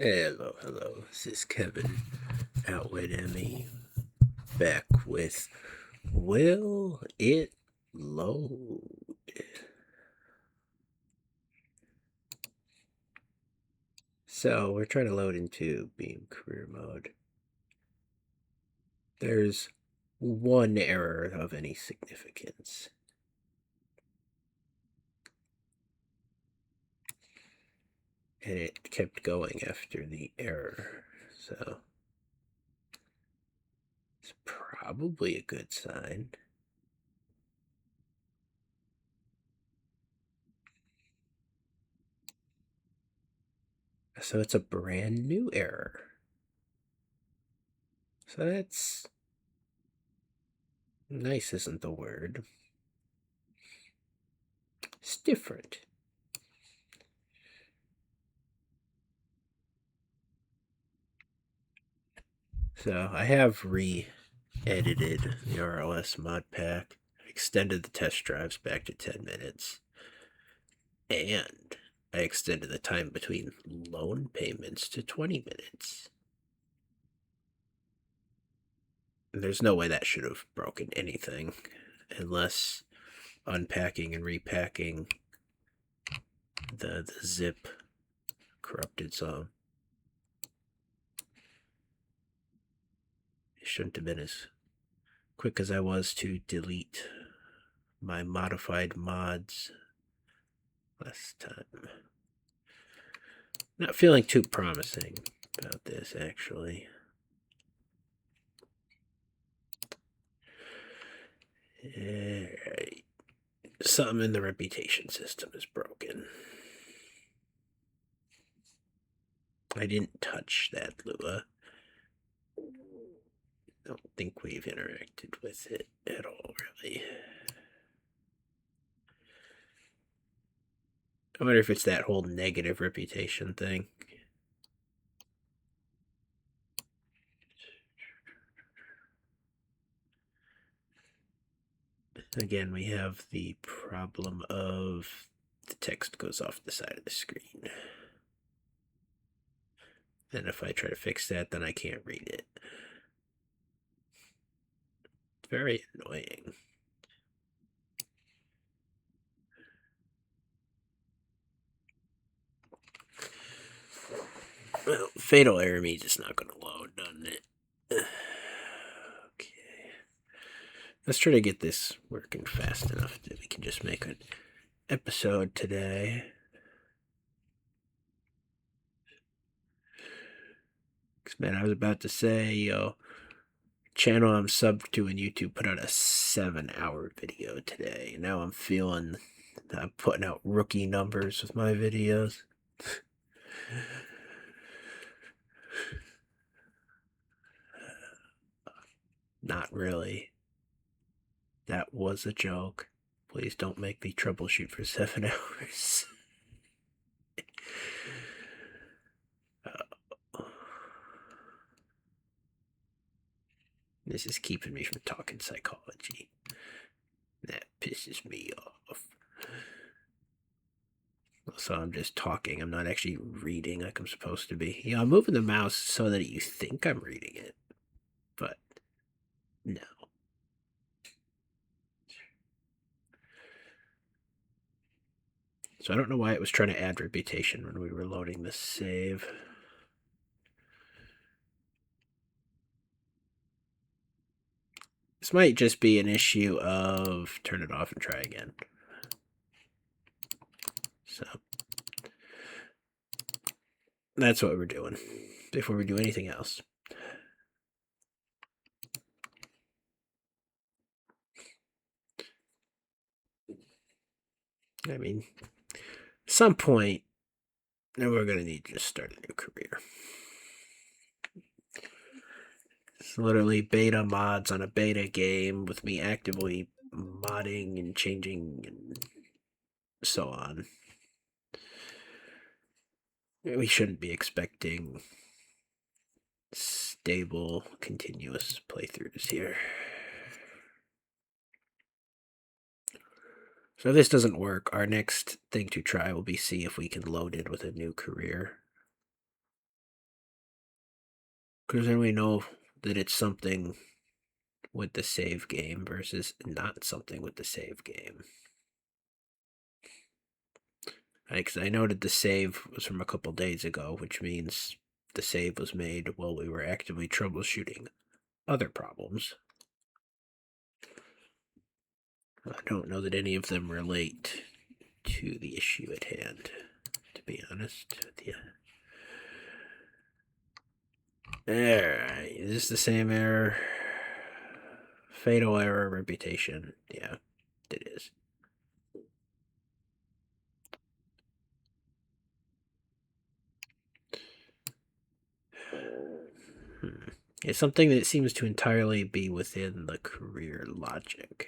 Hello. This is Kevin out with Emmy, back with Will It Load? So, we're trying to load into Beam career mode. There's one error of any significance. And it kept going after the error. So, it's probably a good sign. So, it's a brand new error. So, that's nice, isn't the word. It's different. So I have re-edited the RLS mod pack, extended the test drives back to 10 minutes, and I extended the time between loan payments to 20 minutes. There's no way that should have broken anything, unless unpacking and repacking the zip corrupted some. It shouldn't have been as quick as I was to delete my modified mods last time. Not feeling too promising about this, actually. Alright. Something in the reputation system is broken. I didn't touch that Lua. Don't think we've interacted with it at all, really. I wonder if it's that whole negative reputation thing. Again, we have the problem of the text goes off the side of the screen. And if I try to fix that, then I can't read it. It's very annoying. Well, fatal error means it's not going to load, doesn't it? Okay. Let's try to get this working fast enough that we can just make an episode today. Because, man, I was about to say, channel I'm subbed to in YouTube put out a 7-hour video today. Now I'm feeling that I'm putting out rookie numbers with my videos. Not really. That was a joke. Please don't make me troubleshoot for 7 hours. This is keeping me from talking psychology. That pisses me off. So I'm just talking. I'm not actually reading like I'm supposed to be. Yeah, I'm moving the mouse so that you think I'm reading it. But no. So I don't know why it was trying to add reputation when we were loading the save. This might just be an issue of turn it off and try again. So that's what we're doing before we do anything else. I mean, at some point, we're going to need to just start a new career. It's literally beta mods on a beta game with me actively modding and changing and so on. We shouldn't be expecting stable, continuous playthroughs here. So if this doesn't work, our next thing to try will be see if we can load it with a new career. Because then we know that it's something with the save game versus not something with the save game. Because I noted the save was from a couple days ago, which means the save was made while we were actively troubleshooting other problems. I don't know that any of them relate to the issue at hand, to be honest with you. Alright, is this the same error? Fatal error, reputation. Yeah, it is. It's something that seems to entirely be within the career logic.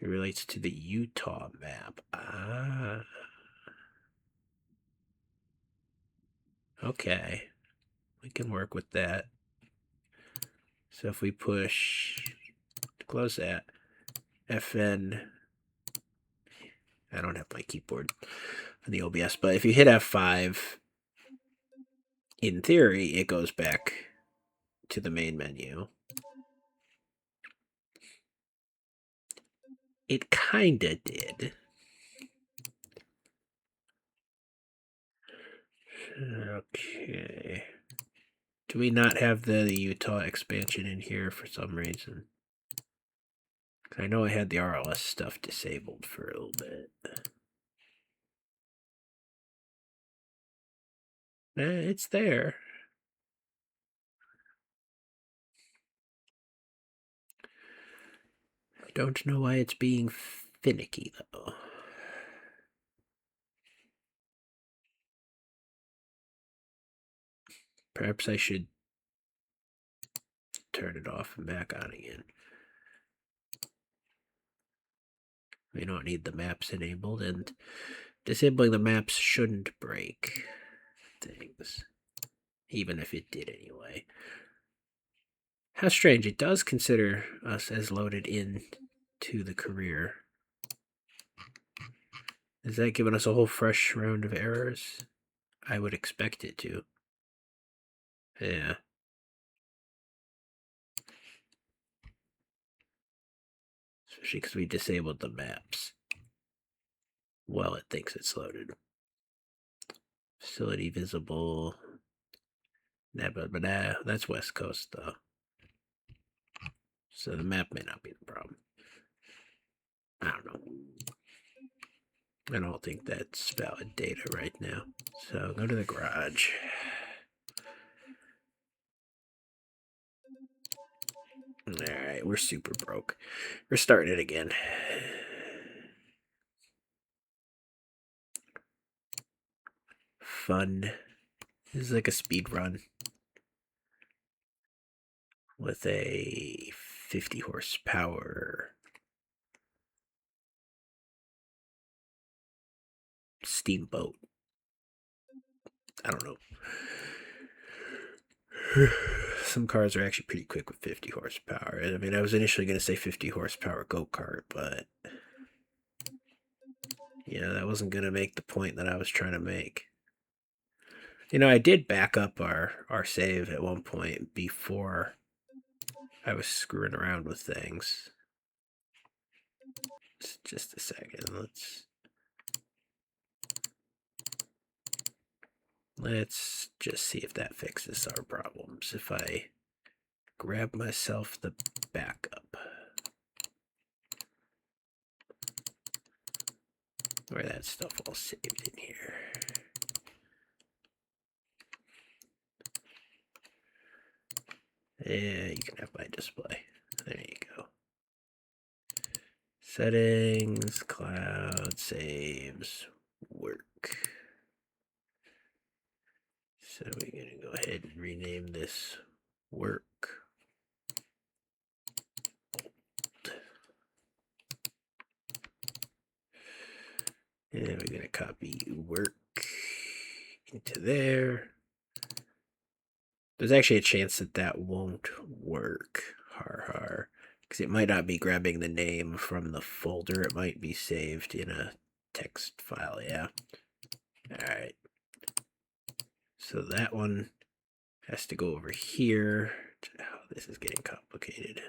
It relates to the Utah map. Ah. Okay. We can work with that. So if we push, close that, FN, I don't have my keyboard on the OBS, but if you hit F5, in theory, it goes back to the main menu. It kinda did. Okay. Do we not have the Utah expansion in here for some reason? I know I had the RLS stuff disabled for a little bit. It's there. I don't know why it's being finicky, though. Perhaps I should turn it off and back on again. We don't need the maps enabled, and disabling the maps shouldn't break things, even if it did anyway. How strange, it does consider us as loaded in to the career. Is that giving us a whole fresh round of errors? I would expect it to. Yeah. Especially because we disabled the maps. Well, it thinks it's loaded. Facility visible. Nah, that's West Coast, though. So the map may not be the problem. I don't know. I don't think that's valid data right now. So go to the garage. Alright, we're super broke. We're starting it again. Fun. This is like a speed run with a 50 horsepower steamboat. I don't know. Some cars are actually pretty quick with 50 horsepower. I mean, I was initially going to say 50 horsepower go-kart, but yeah, that wasn't going to make the point that I was trying to make. You know, I did back up our save at one point before I was screwing around with things. Just a second. Let's just see if that fixes our problems. If I grab myself the backup. Where that stuff all saved in here. Yeah, you can have my display. There you go. Settings, cloud, saves, work. So we're going to go ahead and rename this work. And we're going to copy work into there. There's actually a chance that that won't work. Har. Because it might not be grabbing the name from the folder. It might be saved in a text file, yeah. Alright. So that one has to go over here. Oh, this is getting complicated.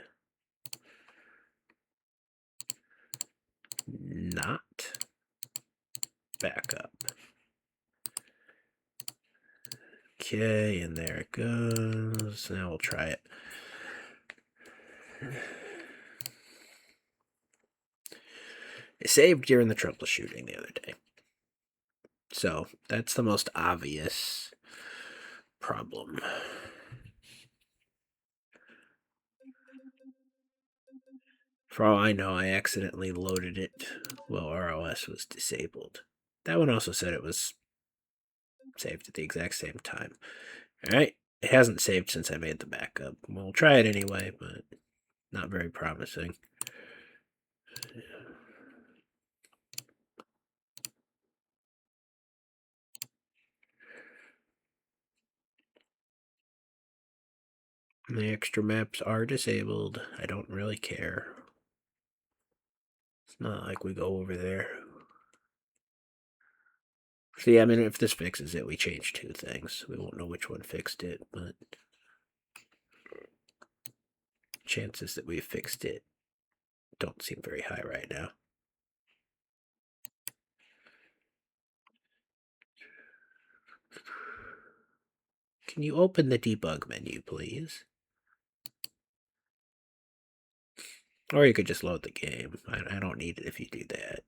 Not back up. Okay, and there it goes. Now we'll try it. It saved during the troubleshooting the other day. So that's the most obvious problem. For all I know, I accidentally loaded it while RLS was disabled. That one also said it was saved at the exact same time. Alright, it hasn't saved since I made the backup. We'll try it anyway, but not very promising. The extra maps are disabled. I don't really care. It's not like we go over there. See, I mean, if this fixes it, we change two things. We won't know which one fixed it, but chances that we fixed it don't seem very high right now. Can you open the debug menu, please? Or you could just load the game. I don't need it if you do that.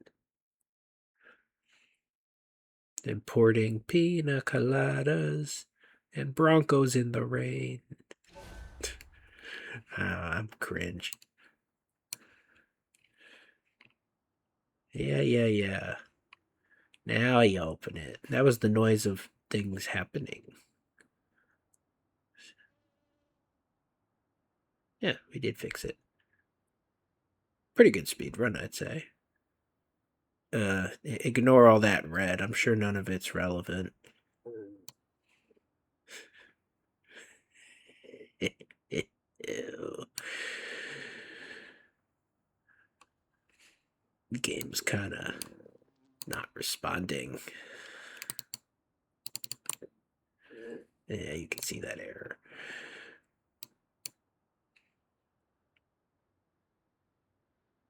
Importing pina coladas and Broncos in the rain. I'm cringe. Yeah. Now you open it. That was the noise of things happening. Yeah, we did fix it. Pretty good speed run, I'd say. Ignore all that red. I'm sure none of it's relevant. Ew. The game's kind of not responding. Yeah, you can see that error.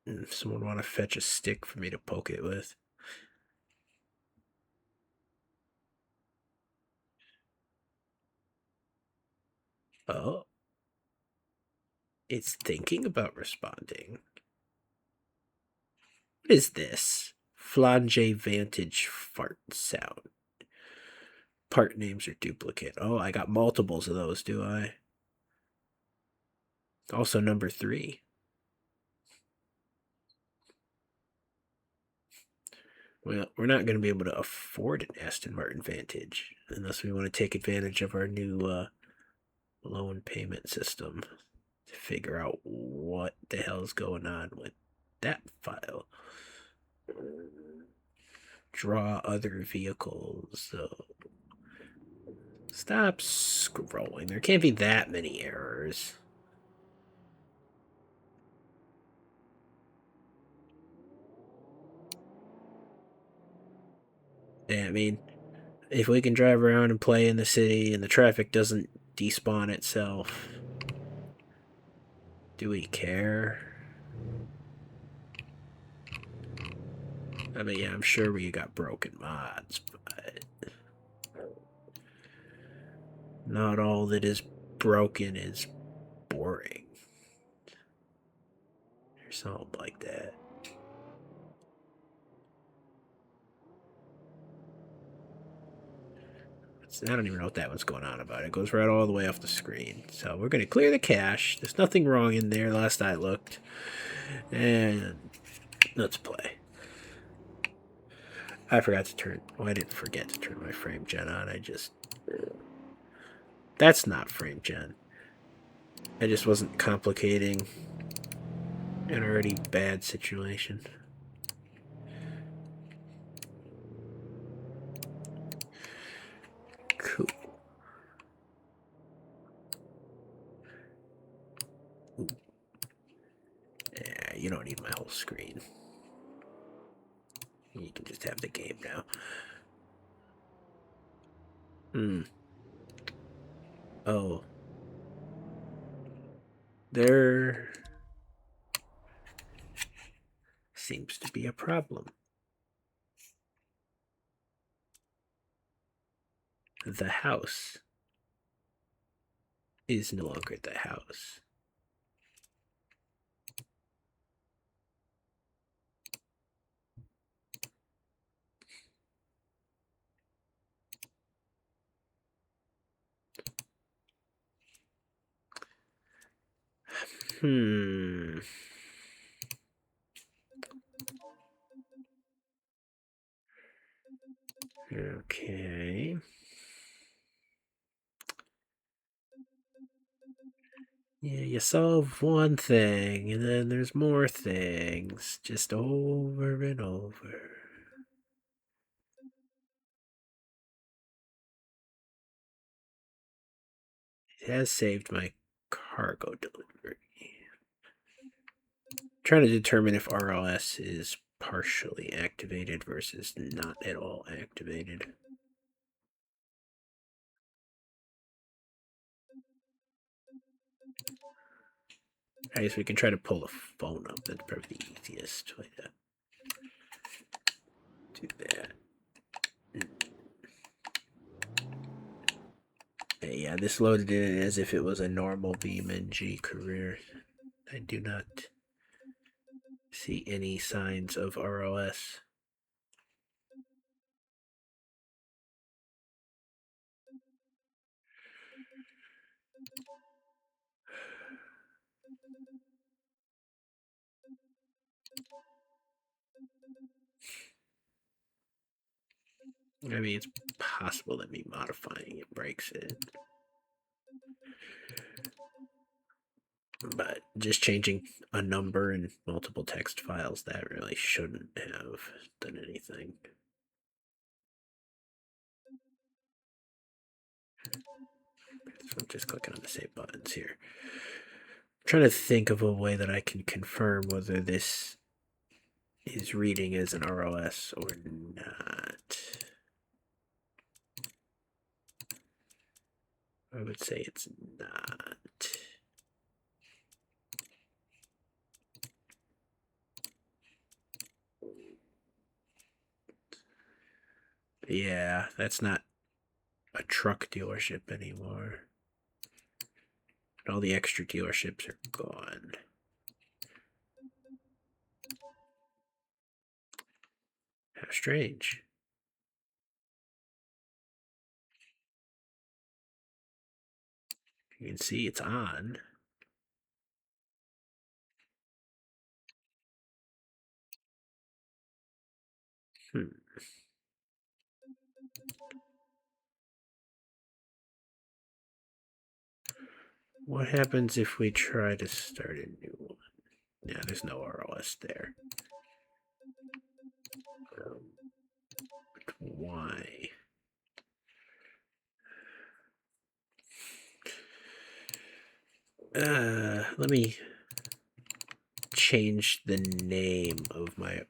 If someone want to fetch a stick for me to poke it with. Oh. It's thinking about responding. What is this? Flange Vantage fart sound. Part names are duplicate. Oh, I got multiples of those, do I? Also number 3. Well, we're not going to be able to afford an Aston Martin Vantage unless we want to take advantage of our new loan payment system to figure out what the hell's going on with that file. Draw other vehicles. So stop scrolling. There can't be that many errors. Yeah, I mean, if we can drive around and play in the city and the traffic doesn't despawn itself, do we care? I mean, yeah, I'm sure we got broken mods, but not all that is broken is boring. Or something like that. I don't even know what that one's going on about. It goes right all the way off the screen. So we're going to clear the cache. There's nothing wrong in there last I looked. And let's play. I forgot to turn... Well, I didn't forget to turn my frame gen on. That's not frame gen. I just wasn't complicating an already bad situation. Cool. Ooh. Yeah, you don't need my whole screen. You can just have the game now. Oh. There seems to be a problem. The house is no longer the house. Okay. Yeah, you solve one thing, and then there's more things, just over and over. It has saved my cargo delivery. Trying to determine if RLS is partially activated versus not at all activated. I guess we can try to pull the phone up. That's probably the easiest way to do that. Yeah, this loaded in as if it was a normal Beam.NG career. I do not see any signs of RLS. I mean, it's possible that me modifying it breaks it. But just changing a number in multiple text files, that really shouldn't have done anything. So I'm just clicking on the same buttons here. I'm trying to think of a way that I can confirm whether this is reading as an RLS or not. I would say it's not. Yeah, that's not a truck dealership anymore. All the extra dealerships are gone. How strange. You can see it's on. What happens if we try to start a new one? Yeah, there's no RLS there. Why? Let me change the name of my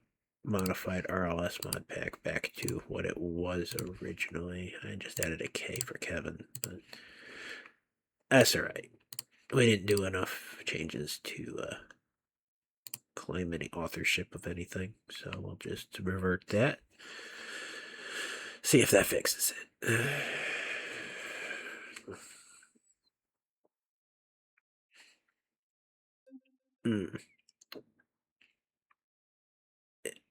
modified RLS mod pack back to what it was originally. I just added a K for Kevin, but that's alright. We didn't do enough changes to claim any authorship of anything, so we'll just revert that. See if that fixes it.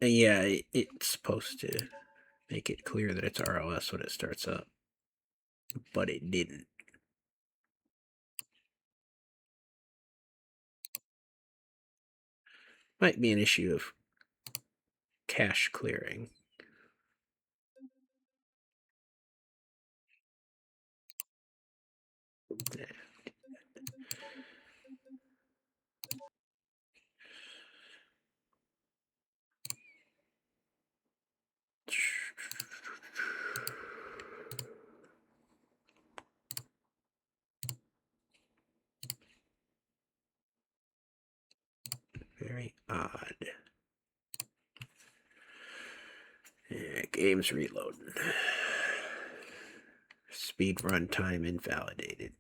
Yeah, it's supposed to make it clear that it's RLS when it starts up, but it didn't. Might be an issue of cache clearing. Yeah. Very odd. Yeah, game's reloading. Speed runtime invalidated.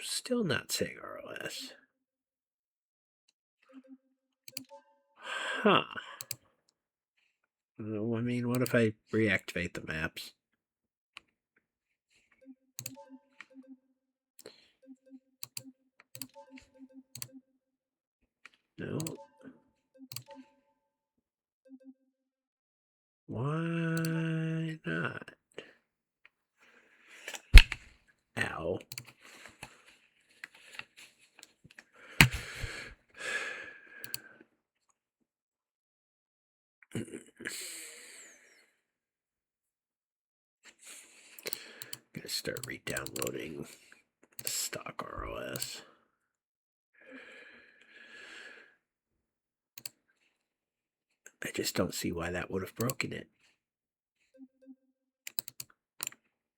Still not saying RLS. Huh. I mean, what if I reactivate the maps? No. Why not? Ow. Gonna start re-downloading stock RLS. I just don't see why that would have broken it.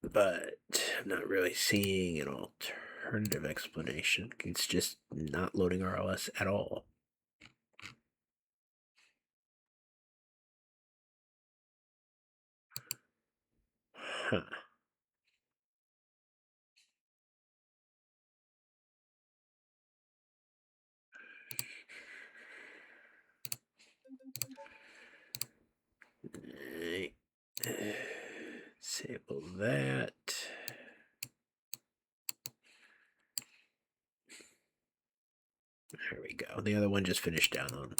But I'm not really seeing an alternative explanation. It's just not loading RLS at all. Huh. Right. Disable that. There we go. The other one just finished downloading.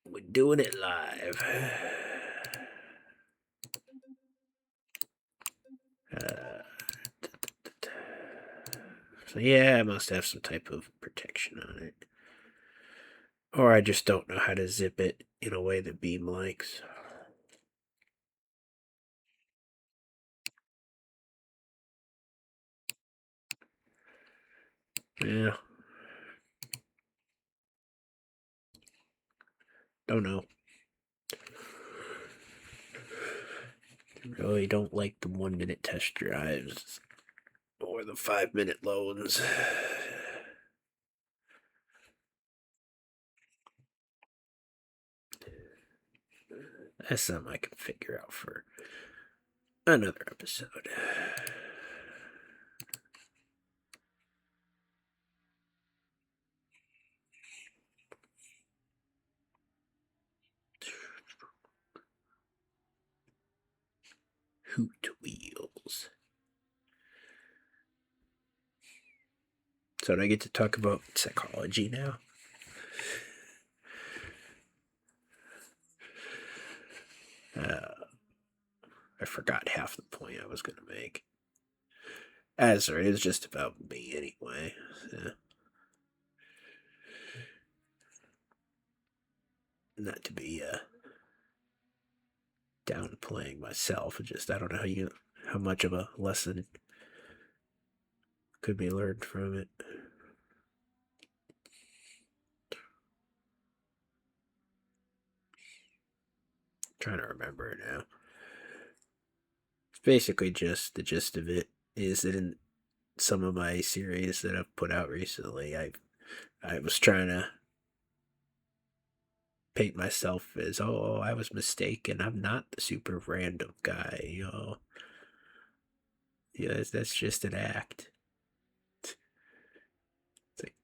We're doing it live. So yeah, I must have some type of protection on it. Or I just don't know how to zip it in a way that Beam likes. Yeah. Don't know. Really don't like the 1 minute test drives or the 5 minute loads. That's something I can figure out for another episode. Hoot wheels. So do I get to talk about psychology now? I forgot half the point I was going to make. Sorry, it's just about me anyway. So. Not to be downplaying myself. Just I don't know how much of a lesson could be learned from it. Trying to remember it now. It's basically just the gist of it is that in some of my series that I've put out recently, I was trying to paint myself as I was mistaken. I'm not the super random guy. Yeah, that's just an act. It's like,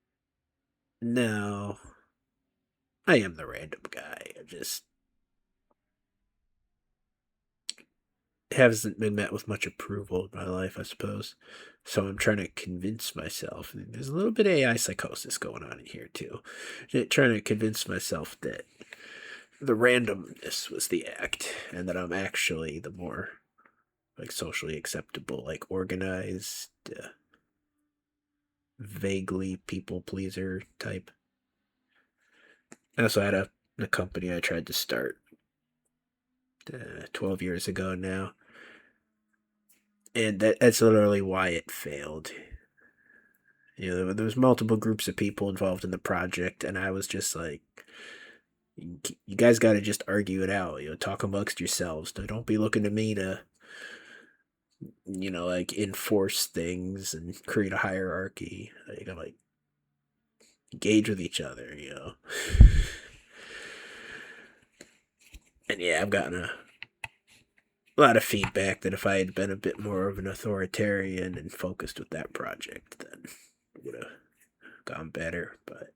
no, I am the random guy. I just hasn't been met with much approval in my life, I suppose. So I'm trying to convince myself. There's a little bit of AI psychosis going on in here too. Trying to convince myself that the randomness was the act, and that I'm actually the more like socially acceptable, like organized, vaguely people pleaser type. I also had a company I tried to start 12 years ago now, and that's literally why it failed. There was multiple groups of people involved in the project, and I was just like, you guys got to just argue it out. Talk amongst yourselves. Don't be looking to me to, like enforce things and create a hierarchy. I'm like, engage with each other. And yeah, I've gotten a lot of feedback that if I had been a bit more of an authoritarian and focused with that project, then it would have gone better. But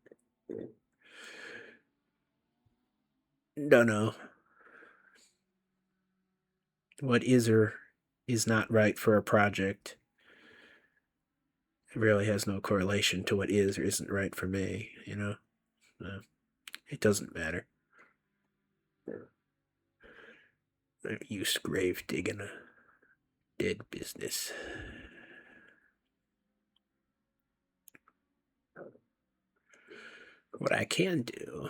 don't know what is or is not right for a project. It really has no correlation to what is or isn't right for me, you know? No, it doesn't matter. I use grave digging a dead business. What I can do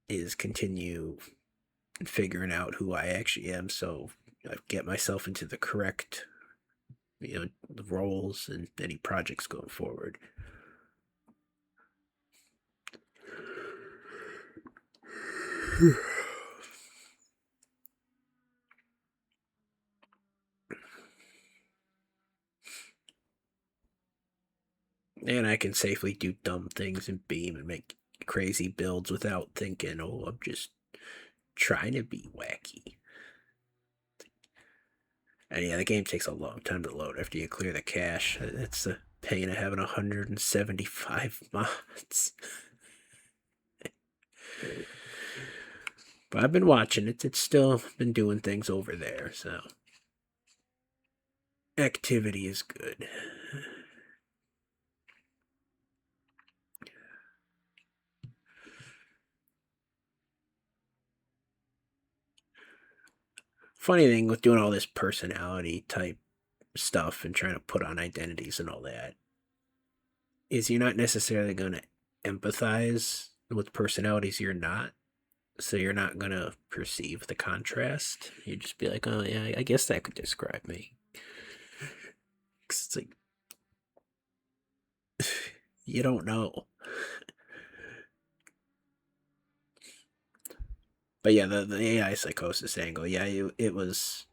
is continue figuring out who I actually am, so I get myself into the correct, the roles and any projects going forward. And I can safely do dumb things in Beam and make crazy builds without thinking, oh, I'm just trying to be wacky. And yeah, the game takes a long time to load after you clear the cache. It's the pain of having 175 mods. But I've been watching it. It's still been doing things over there, so activity is good. Funny thing with doing all this personality type stuff and trying to put on identities and all that is you're not necessarily going to empathize with personalities you're not. So you're not going to perceive the contrast. You just be like, oh, yeah, I guess that could describe me. It's like, you don't know. But yeah, the AI psychosis angle, yeah, it was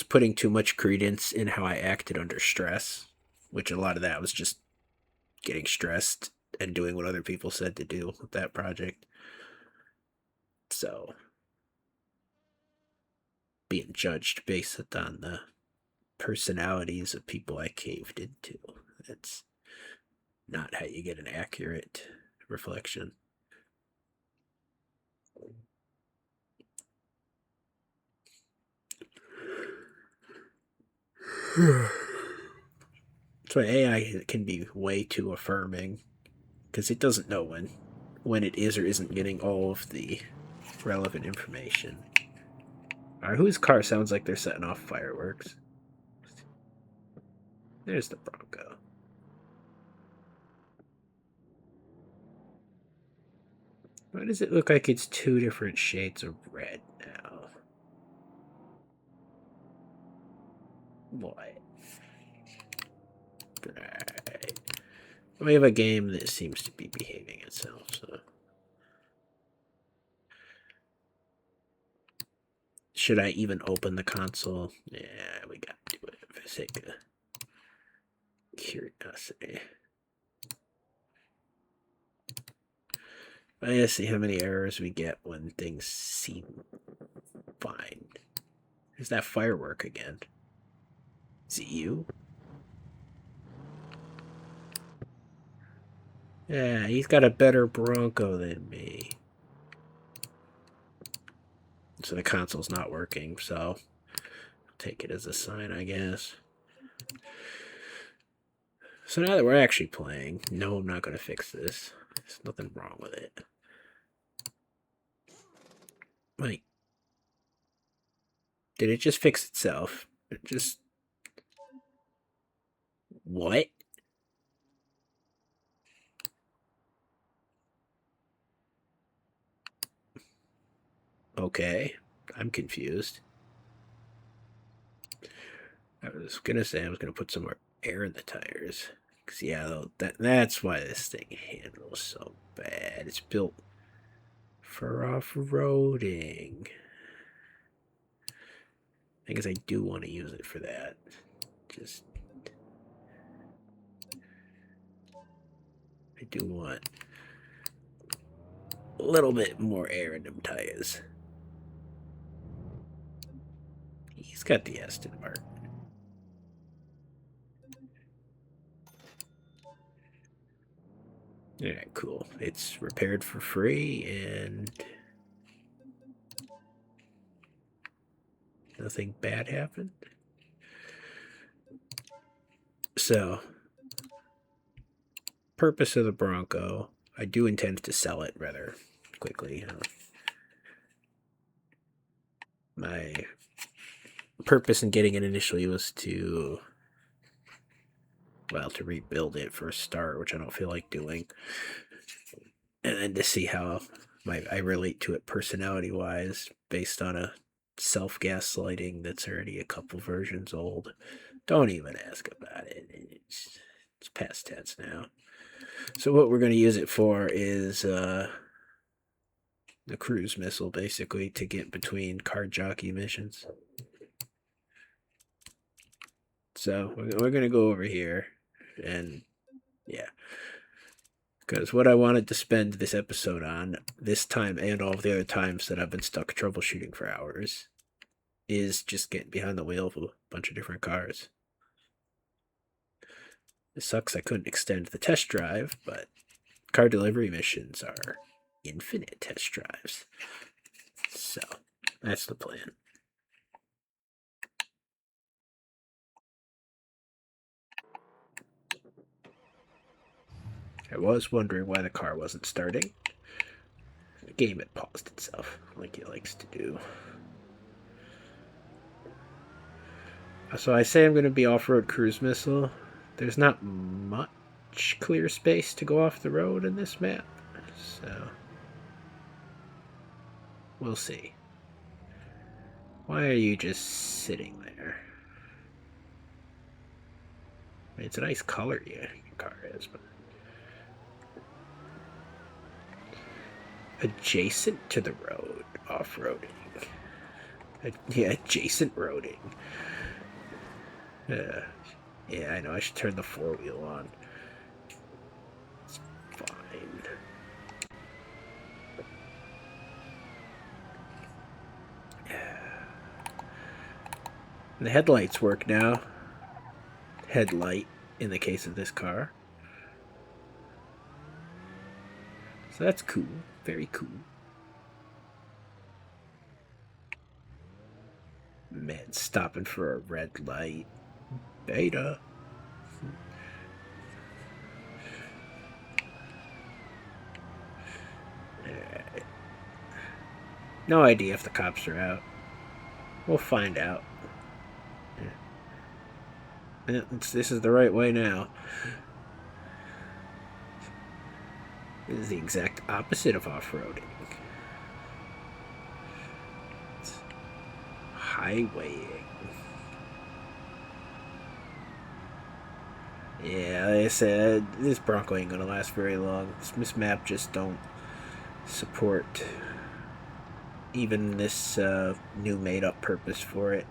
putting too much credence in how I acted under stress, which a lot of that was just getting stressed and doing what other people said to do with that project. So being judged based on the personalities of people I caved into. That's not how you get an accurate reflection. That's why AI can be way too affirming because it doesn't know when it is or isn't getting all of the relevant information. Alright, whose car sounds like they're setting off fireworks? There's the Bronco. Why does it look like it's two different shades of red now? What? Right. We have a game that seems to be behaving itself, so. Should I even open the console? Yeah, we gotta do it for the sake of curiosity. I gotta see how many errors we get when things seem fine. There's that firework again. Is it you? Yeah, he's got a better Bronco than me. So the console's not working, so I'll take it as a sign, I guess. So now that we're actually playing, no, I'm not going to fix this. There's nothing wrong with it. Like, did it just fix itself? It just... What? Okay, I'm confused. I was gonna say I was gonna put some more air in the tires. Cause yeah, that's why this thing handles so bad. It's built for off-roading. I guess I do want to use it for that. Just I do want a little bit more air in them tires. He's got the Aston Martin. Alright, cool. It's repaired for free and nothing bad happened. So, purpose of the Bronco, I do intend to sell it rather quickly. My purpose in getting it initially was to, well, to rebuild it for a start, which I don't feel like doing, and then to see how I relate to it personality-wise based on a self-gaslighting that's already a couple versions old. Don't even ask about it. It's past tense now. So what we're going to use it for is the cruise missile, basically, to get between card jockey missions. So we're going to go over here, and yeah. Because what I wanted to spend this episode on, this time and all of the other times that I've been stuck troubleshooting for hours, is just getting behind the wheel of a bunch of different cars. It sucks I couldn't extend the test drive, but car delivery missions are infinite test drives. So, that's the plan. I was wondering why the car wasn't starting. The game had paused itself, like it likes to do. So I say I'm going to be off-road cruise missile. There's not much clear space to go off the road in this map, so we'll see. Why are you just sitting there? I mean, it's a nice color your car is, but adjacent to the road, off-roading. Yeah, adjacent roading. Yeah, I know. I should turn the four-wheel on. It's fine. The headlights work now. Headlight in the case of this car. So that's cool. Very cool. Man, stopping for a red light. Beta. No idea if the cops are out. We'll find out. Yeah, this is the right way now. This is the exact opposite of off-roading. It's highwaying. Yeah, like I said, this Bronco ain't gonna last very long. This map just don't support even this new made-up purpose for it.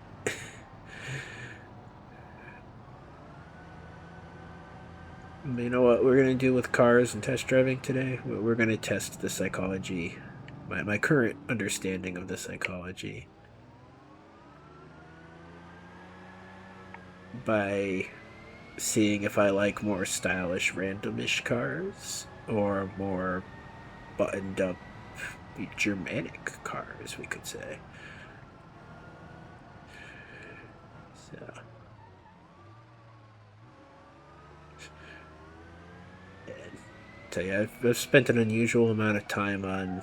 You know what we're gonna do with cars and test driving today? We're gonna test the psychology, my current understanding of the psychology, by seeing if I like more stylish, randomish cars or more buttoned up Germanic cars, we could say. So, and tell you, I've spent an unusual amount of time on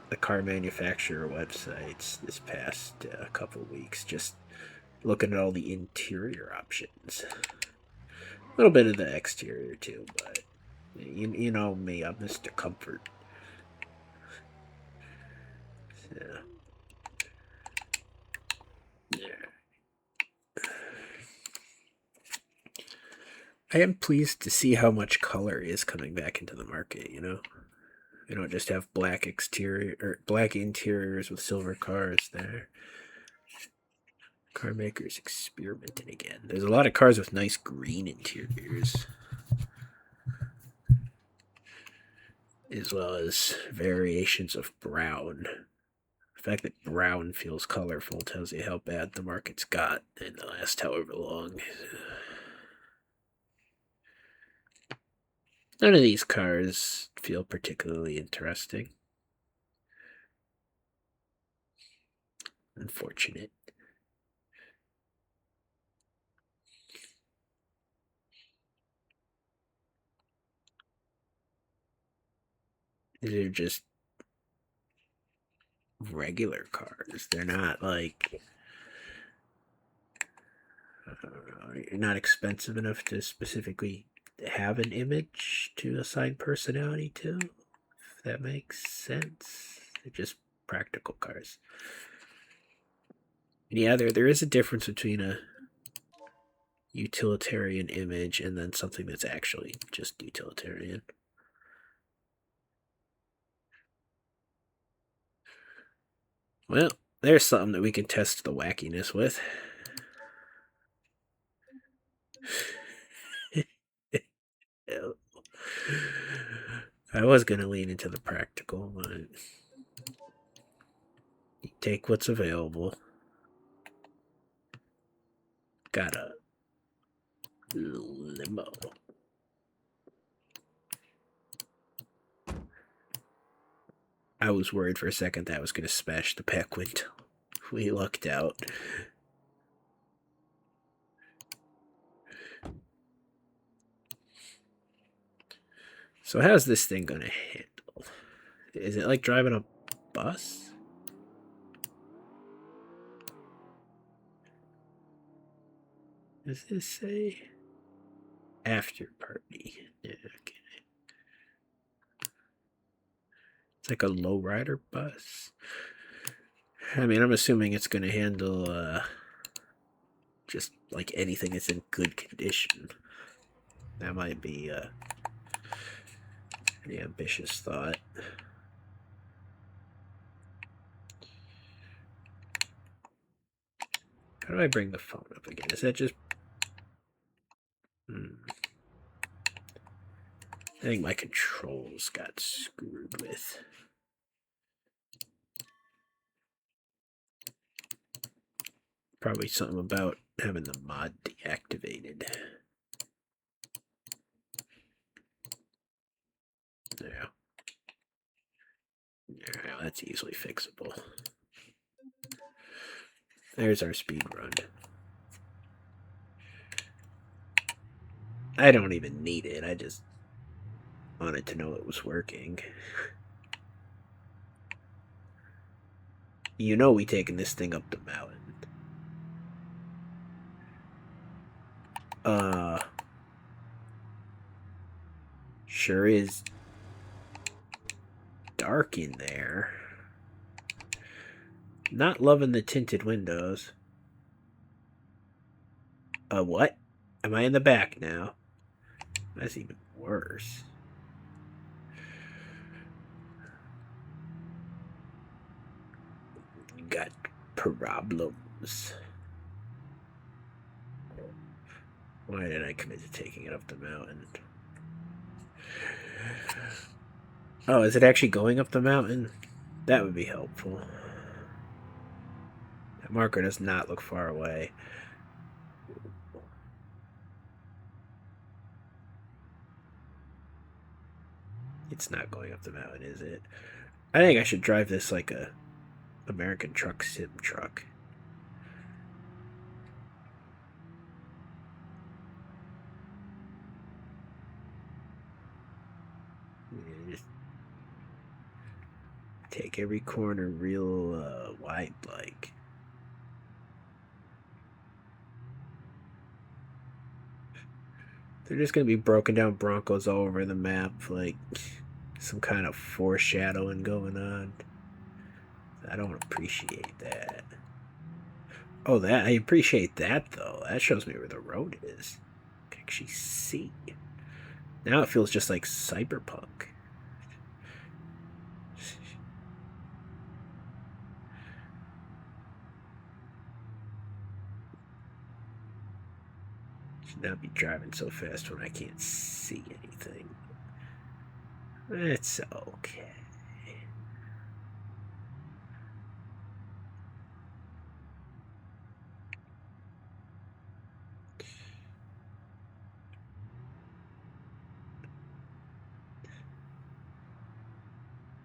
the car manufacturer websites this past couple weeks, just looking at all the interior options. A little bit of the exterior too, but you know me, I'm Mr. Comfort. So, yeah. I am pleased to see how much color is coming back into the market, you know? We don't just have black exterior or black interiors with silver cars there. Car makers experimenting again. There's a lot of cars with nice green interiors. as well as variations of brown. The fact that brown feels colorful tells you how bad the market's got in the last however long. None of these cars feel particularly interesting. Unfortunate. They're just regular cars. They're not like you're not expensive enough to specifically have an image to assign personality to, if that makes sense. They're just practical cars. And yeah, there is a difference between a utilitarian image and then something that's actually just utilitarian. Well, there's something that we can test the wackiness with. I was going to lean into the practical, but you take what's available. Got a limo. I was worried for a second that I was going to smash the back window. We lucked out. So how's this thing going to handle? Is it like driving a bus? Does this say after party? Yeah, okay. It's like a lowrider bus. I mean, I'm assuming it's going to handle just like anything that's in good condition. That might be a pretty ambitious thought. How do I bring the phone up again? Is that just... I think my controls got screwed with. Probably something about having the mod deactivated. Yeah. Yeah, that's easily fixable. There's our speed run. I don't even need it. I just wanted to know it was working. You know we taking this thing up the mountain. Sure is dark in there. Not loving the tinted windows. What? Am I in the back now? That's even worse. Got problems. Why did I commit to taking it up the mountain? Oh, is it actually going up the mountain? That would be helpful. That marker does not look far away. It's not going up the mountain, is it? I think I should drive this like a American Truck Sim truck. Just take every corner real wide like. They're just gonna be broken down Broncos all over the map, like some kind of foreshadowing going on. I don't appreciate that. Oh, that I appreciate that though. That shows me where the road is. I can actually see. Now it feels just like cyberpunk. Should not be driving so fast when I can't see anything. It's okay.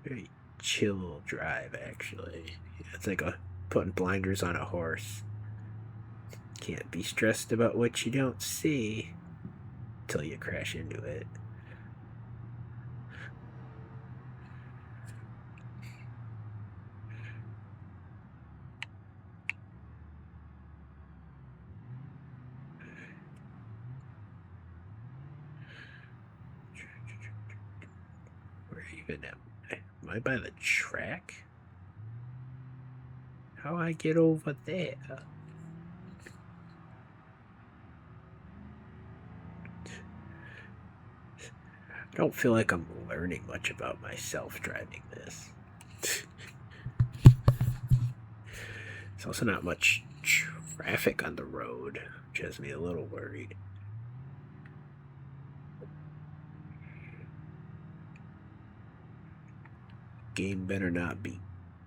Very chill drive, actually. It's like putting blinders on a horse. Can't be stressed about what you don't see until you crash into it. Where even am I by the track? How I get over there? I don't feel like I'm learning much about myself driving this. There's also not much traffic on the road, which has me a little worried. Game better not be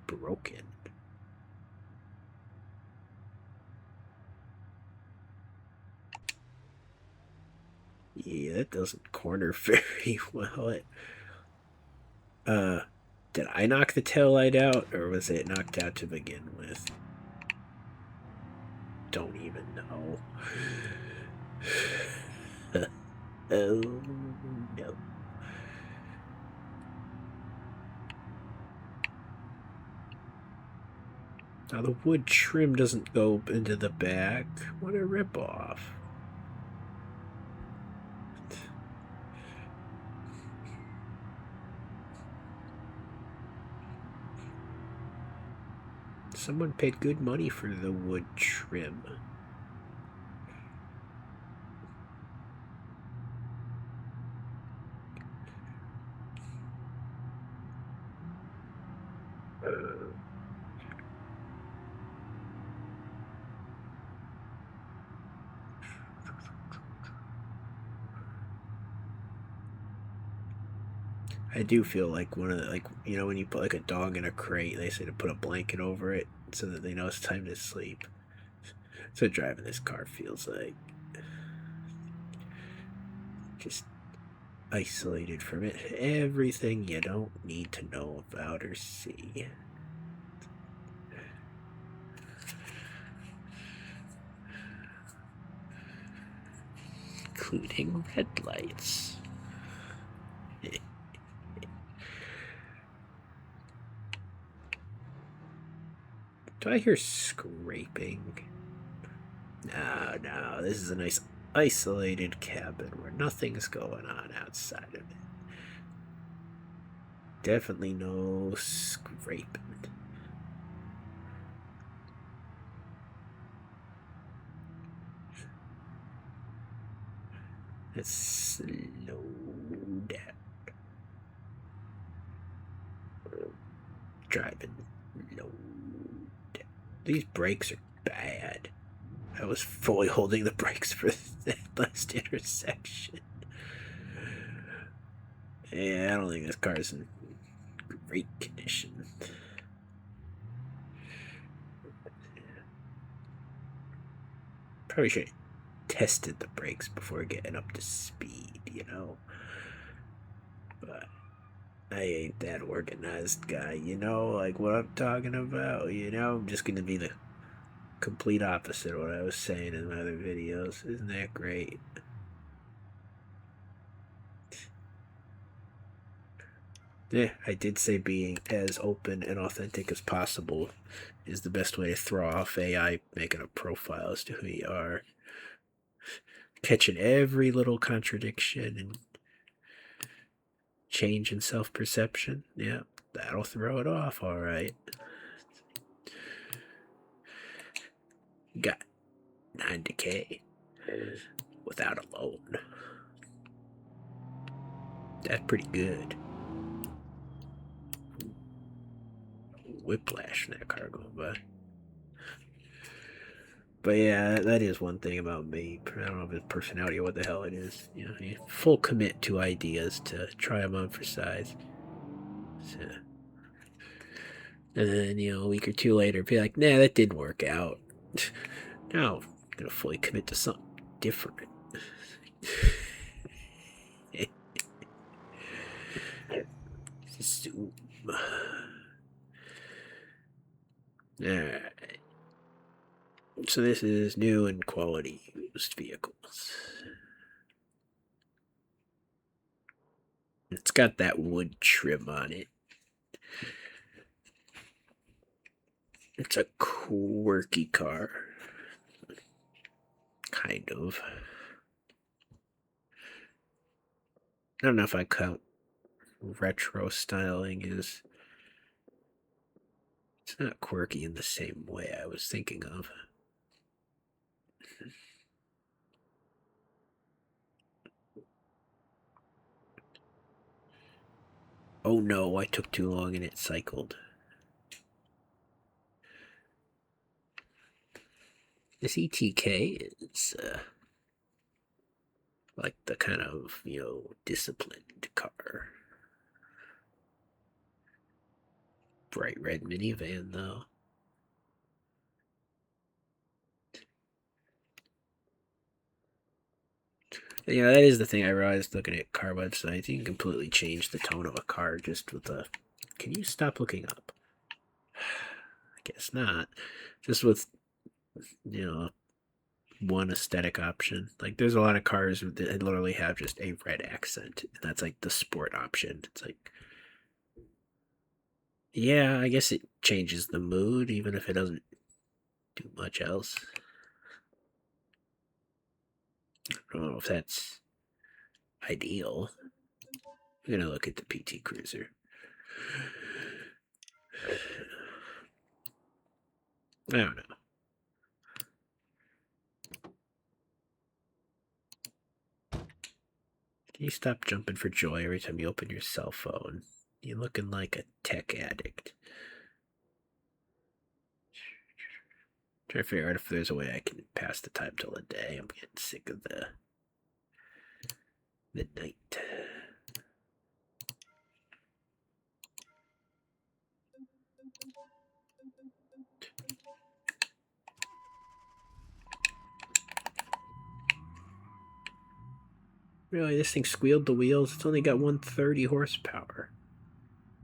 broken. Yeah, that doesn't corner very well. Did I knock the tail light out, or was it knocked out to begin with? Don't even know. Oh, no. Now the wood trim doesn't go into the back. What a ripoff. Someone paid good money for the wood trim. I do feel like one of the, like, you know, when you put like a dog in a crate, they say to put a blanket over it so that they know it's time to sleep. So driving this car feels like. Just isolated from it. Everything you don't need to know about or see. Including red lights. Do I hear scraping? No, this is a nice isolated cabin where nothing's going on outside of it. Definitely no scraping. Let's slow down. Driving low down. These brakes are bad. I was fully holding the brakes for that last intersection. Yeah, I don't think this car is in great condition. Probably should have tested the brakes before getting up to speed, you know? But I ain't that organized guy, you know? Like what I'm talking about, you know? I'm just gonna be the complete opposite of what I was saying in my other videos. Isn't that great? Yeah, I did say being as open and authentic as possible is the best way to throw off AI making a profile as to who you are. Catching every little contradiction and change in self perception. Yeah, that'll throw it off, all right. Got 90K without a loan. That's pretty good. Whiplash in that car going by. But yeah, that is one thing about me. I don't know if it's personality or what the hell it is. You know, you full commit to ideas to try them on for size. So, and then, you know, a week or two later, be like, nah, that didn't work out. Now I'm going to fully commit to something different. Zoom. Alright. So this is new and quality used vehicles. It's got that wood trim on it. It's a quirky car. Kind of. I don't know if I count retro styling as... It's not quirky in the same way I was thinking of. Oh no, I took too long and it cycled. This ETK is like the kind of, you know, disciplined car. Bright red minivan though. And, you know, that is the thing I realized looking at car websites. You can completely change the tone of a car just with a... Can you stop looking up? I guess not. Just with, you know, one aesthetic option. Like, there's a lot of cars that literally have just a red accent. And that's like the sport option. It's like, yeah, I guess it changes the mood, even if it doesn't do much else. I don't know if that's ideal. I'm gonna look at the PT Cruiser. I don't know. Can you stop jumping for joy every time you open your cell phone? You're looking like a tech addict. Trying to figure out if there's a way I can pass the time till the day. I'm getting sick of the midnight. Really, this thing squealed the wheels? It's only got 130 horsepower.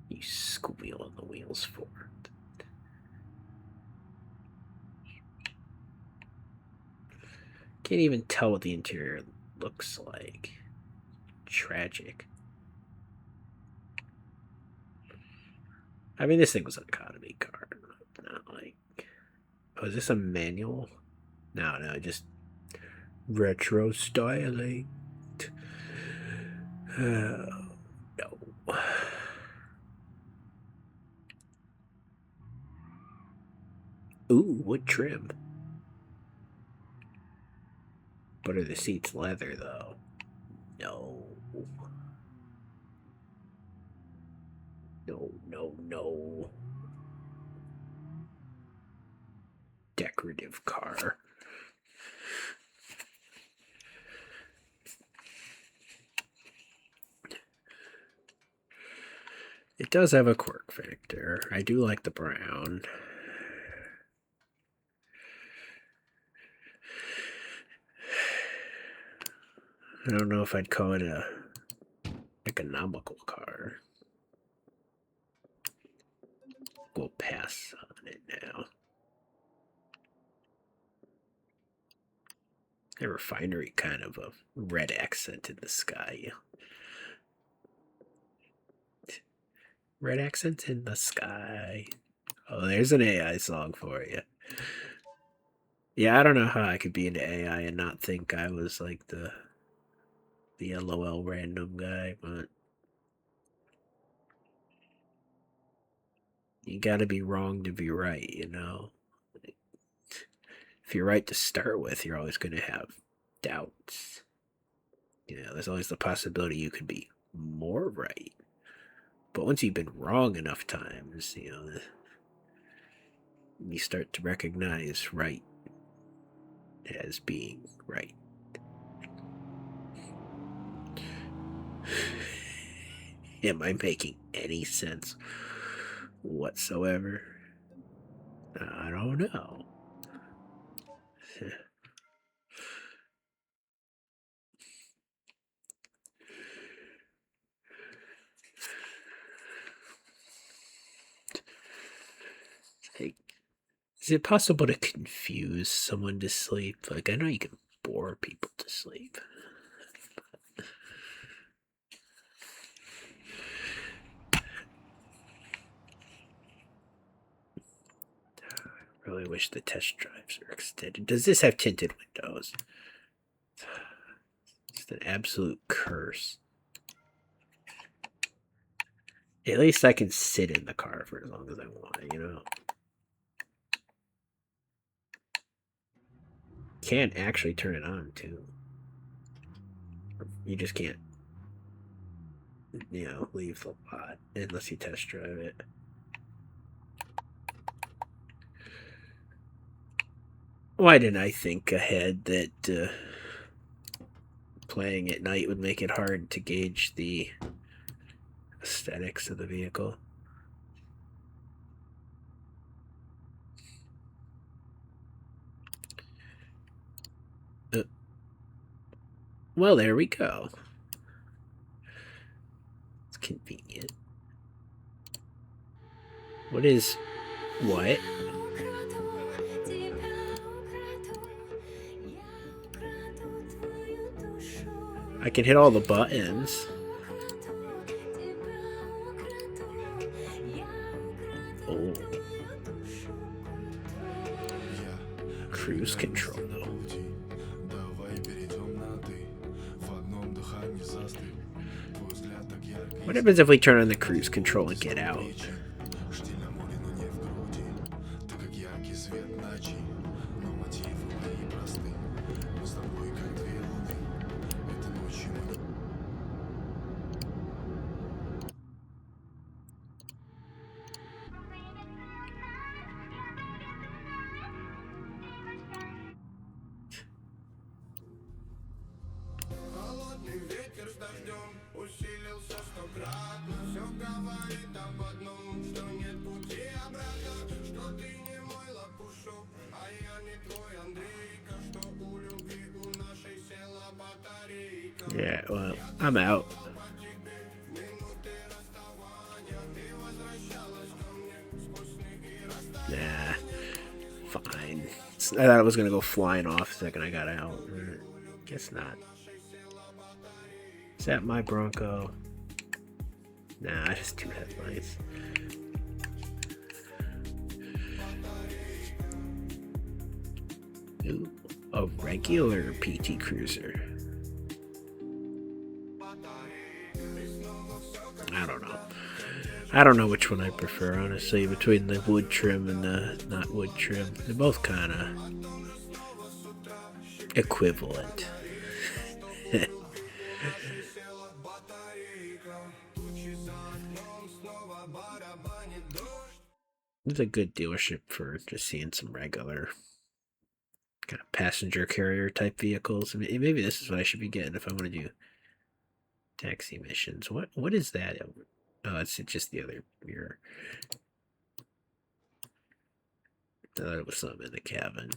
You squeal on the wheels for it. Can't even tell what the interior looks like. Tragic. I mean, this thing was an economy car. Not like... Oh, is this a manual? No, just retro styling. No. Ooh, wood trim. But are the seats leather, though? No. No. Decorative car. It does have a quirk factor. I do like the brown. I don't know if I'd call it a economical car. We'll pass on it now. A refinery kind of a red accent in the sky. Red accent in the sky. Oh, there's an AI song for you. Yeah, I don't know how I could be into AI and not think I was like the LOL random guy, but you gotta be wrong to be right, you know? If you're right to start with, you're always gonna have doubts. You know, there's always the possibility you could be more right. But once you've been wrong enough times, you know, you start to recognize right as being right. Am I making any sense whatsoever? I don't know. Like, is it possible to confuse someone to sleep? Like, I know you can bore people to sleep. I really wish the test drives were extended. Does this have tinted windows? Just an absolute curse. At least I can sit in the car for as long as I want, you know? Can't actually turn it on, too. You just can't, leave the lot unless you test drive it. Why didn't I think ahead that playing at night would make it hard to gauge the aesthetics of the vehicle? Well, there we go. It's convenient. What is... what? I can hit all the buttons. Oh. Cruise control, though. What happens if we turn on the cruise control and get out? Yeah, well, I'm out. Nah, fine. I thought it was gonna go flying off the second I got out. Guess not. Is that my Bronco? Nah, just two headlights. Ooh, a regular PT Cruiser. I don't know which one I prefer, honestly, between the wood trim and the not wood trim. They're both kind of equivalent. It's a good dealership for just seeing some regular kind of passenger carrier type vehicles. I mean, maybe this is what I should be getting if I want to do taxi missions. What is that? Oh, it's just the other mirror. I thought it was something in the cabin.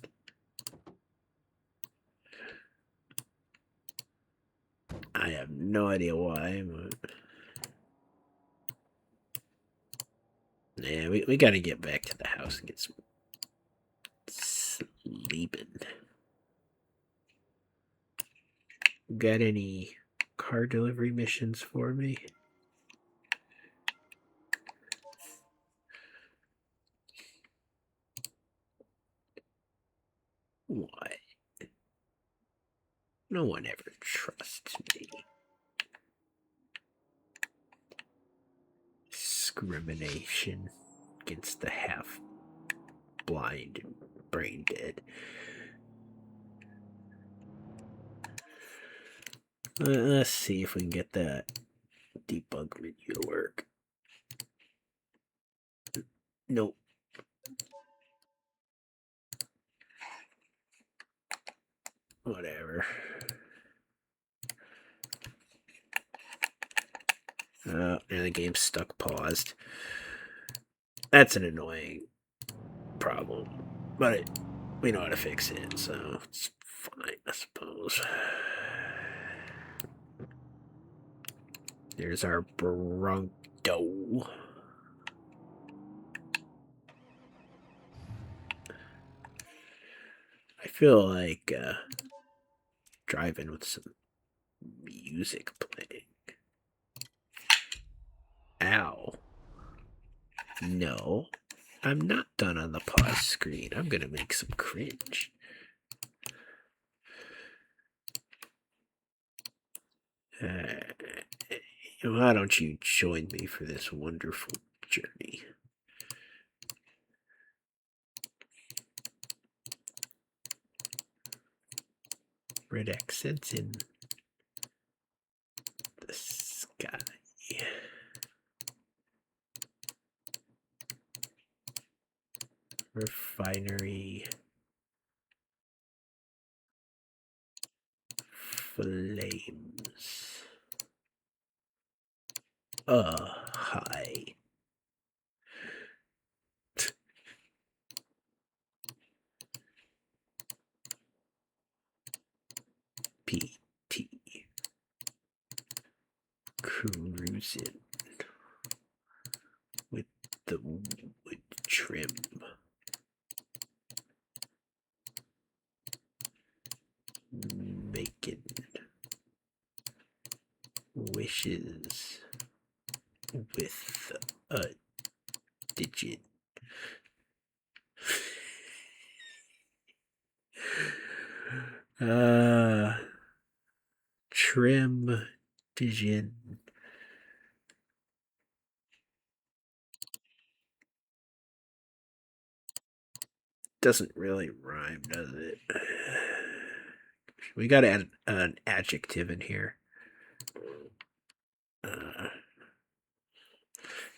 I have no idea why. But... yeah, we got to get back to the house and get some sleeping. Got any car delivery missions for me? What? No one ever trusts me. Discrimination against the half blind and brain dead. Let's see if we can get that debug menu to work. Nope. Whatever. And the game's stuck paused. That's an annoying problem. But we know how to fix it, so it's fine, I suppose. There's our Bronco. I feel like driving with some music playing. Ow. No, I'm not done on the pause screen. I'm gonna make some cringe. Why don't you join me for this wonderful journey? Red accents in the sky. Refinery flames. Hi. PT. Cruising with the wood trim. Making wishes with a digit. Trim digit. Doesn't really rhyme, does it? We gotta add an adjective in here.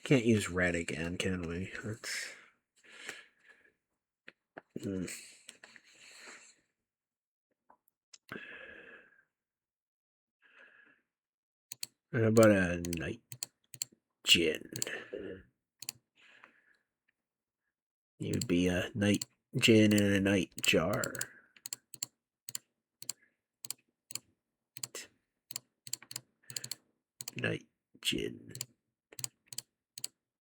Can't use red again, can we? Let's. How about a night gin? You'd be a night gin in a night jar. Night gin.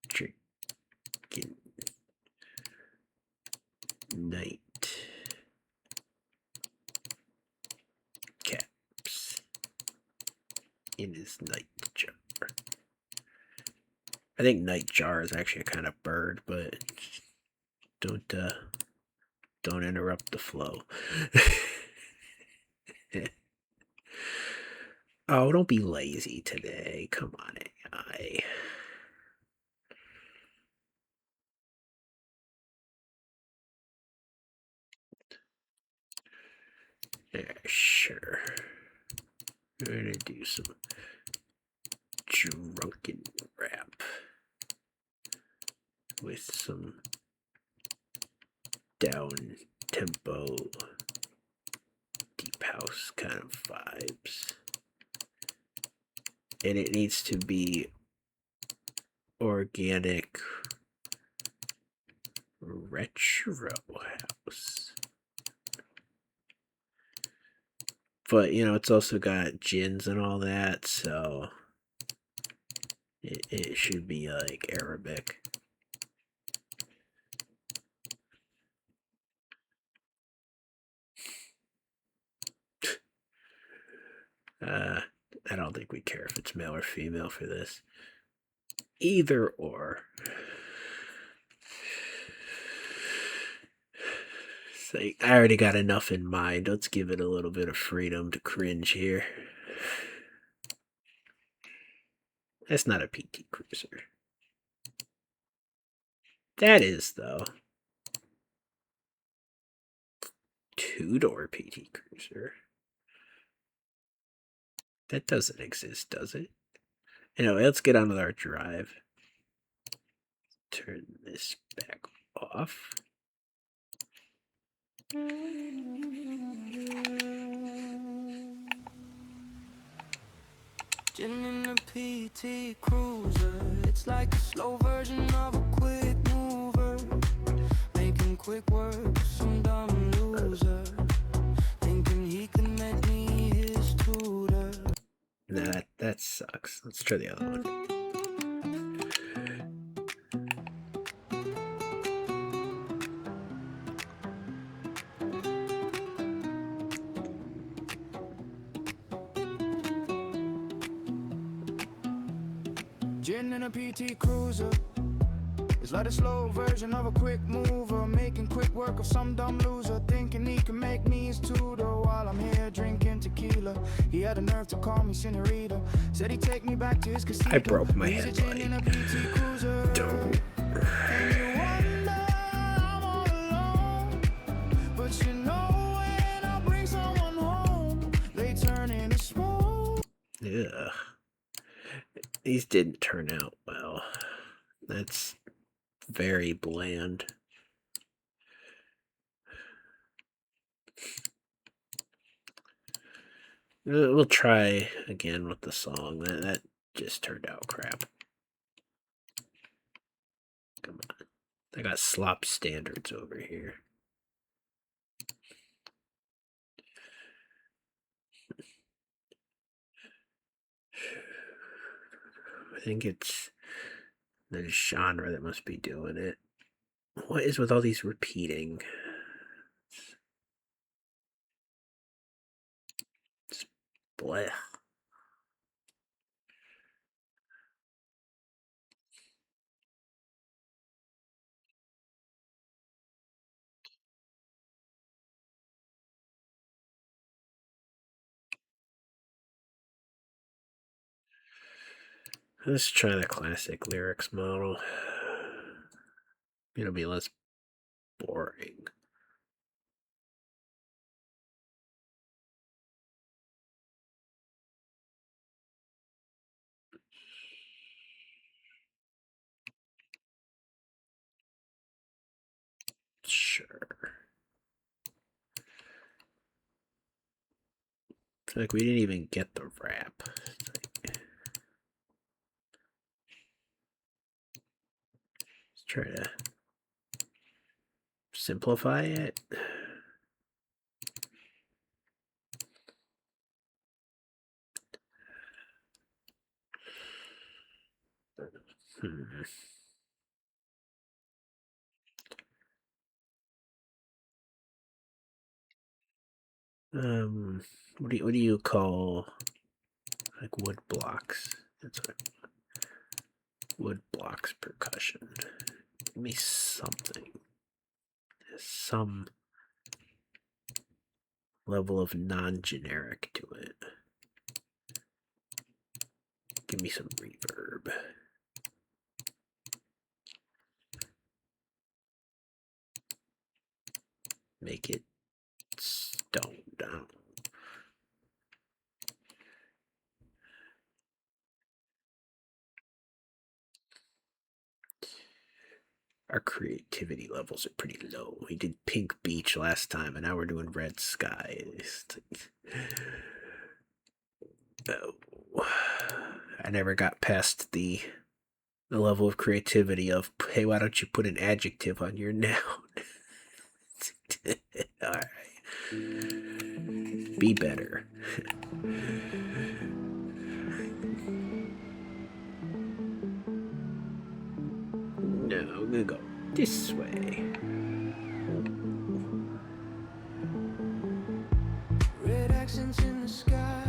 Drinking. Night. Caps. In his night jar. I think night jar is actually a kind of bird, but don't interrupt the flow. Oh, don't be lazy today. Come on, AI. Yeah, sure. We're gonna do some drunken rap with some down tempo, deep house kind of vibes. And it needs to be organic retro house. But, you know, it's also got gins and all that, so it should be like Arabic. I don't think we care if it's male or female for this. Either or. It's like, I already got enough in mind. Let's give it a little bit of freedom to cringe here. That's not a PT Cruiser. That is, though. Two-door PT Cruiser. That doesn't exist, does it? Anyway, let's get on with our drive. Turn this back off. Getting in a PT Cruiser, it's like a slow version of a quick mover, making quick work of some dumb loser, thinking he can make me his tutor. Nah, that sucks. Let's try the other one. Gin in a PT Cruiser, it's like a slow version of a quick mover, making quick work of some dumb loser, thinking he can make me his tutor while I'm here drinking tequila. He had the nerve to call me senorita, said he'd take me back to his casino. I broke my He's a gin in a headlight. PT Cruiser. Don't. And you wonder I'm all alone, but you know when I bring someone home, they turn into smoke. Yeah. These didn't turn out well. That's very bland. We'll try again with the song. That just turned out crap. Come on. I got slop standards over here. I think it's the genre that must be doing it. What is with all these repeating? It's blech. Let's try the classic lyrics model. It'll be less boring. Sure. It's like we didn't even get the rap. Let's try to simplify it. What do you call like wood blocks? That's what wood blocks percussion. Give me something. Some level of non-generic to it. Give me some reverb. Make it stoned down. Our creativity levels are pretty low. We did Pink Beach last time, and now we're doing Red Sky. Oh, I never got past the level of creativity of, hey, why don't you put an adjective on your noun? All right. Be better. No, I'm gonna go this way. Red accents in the sky,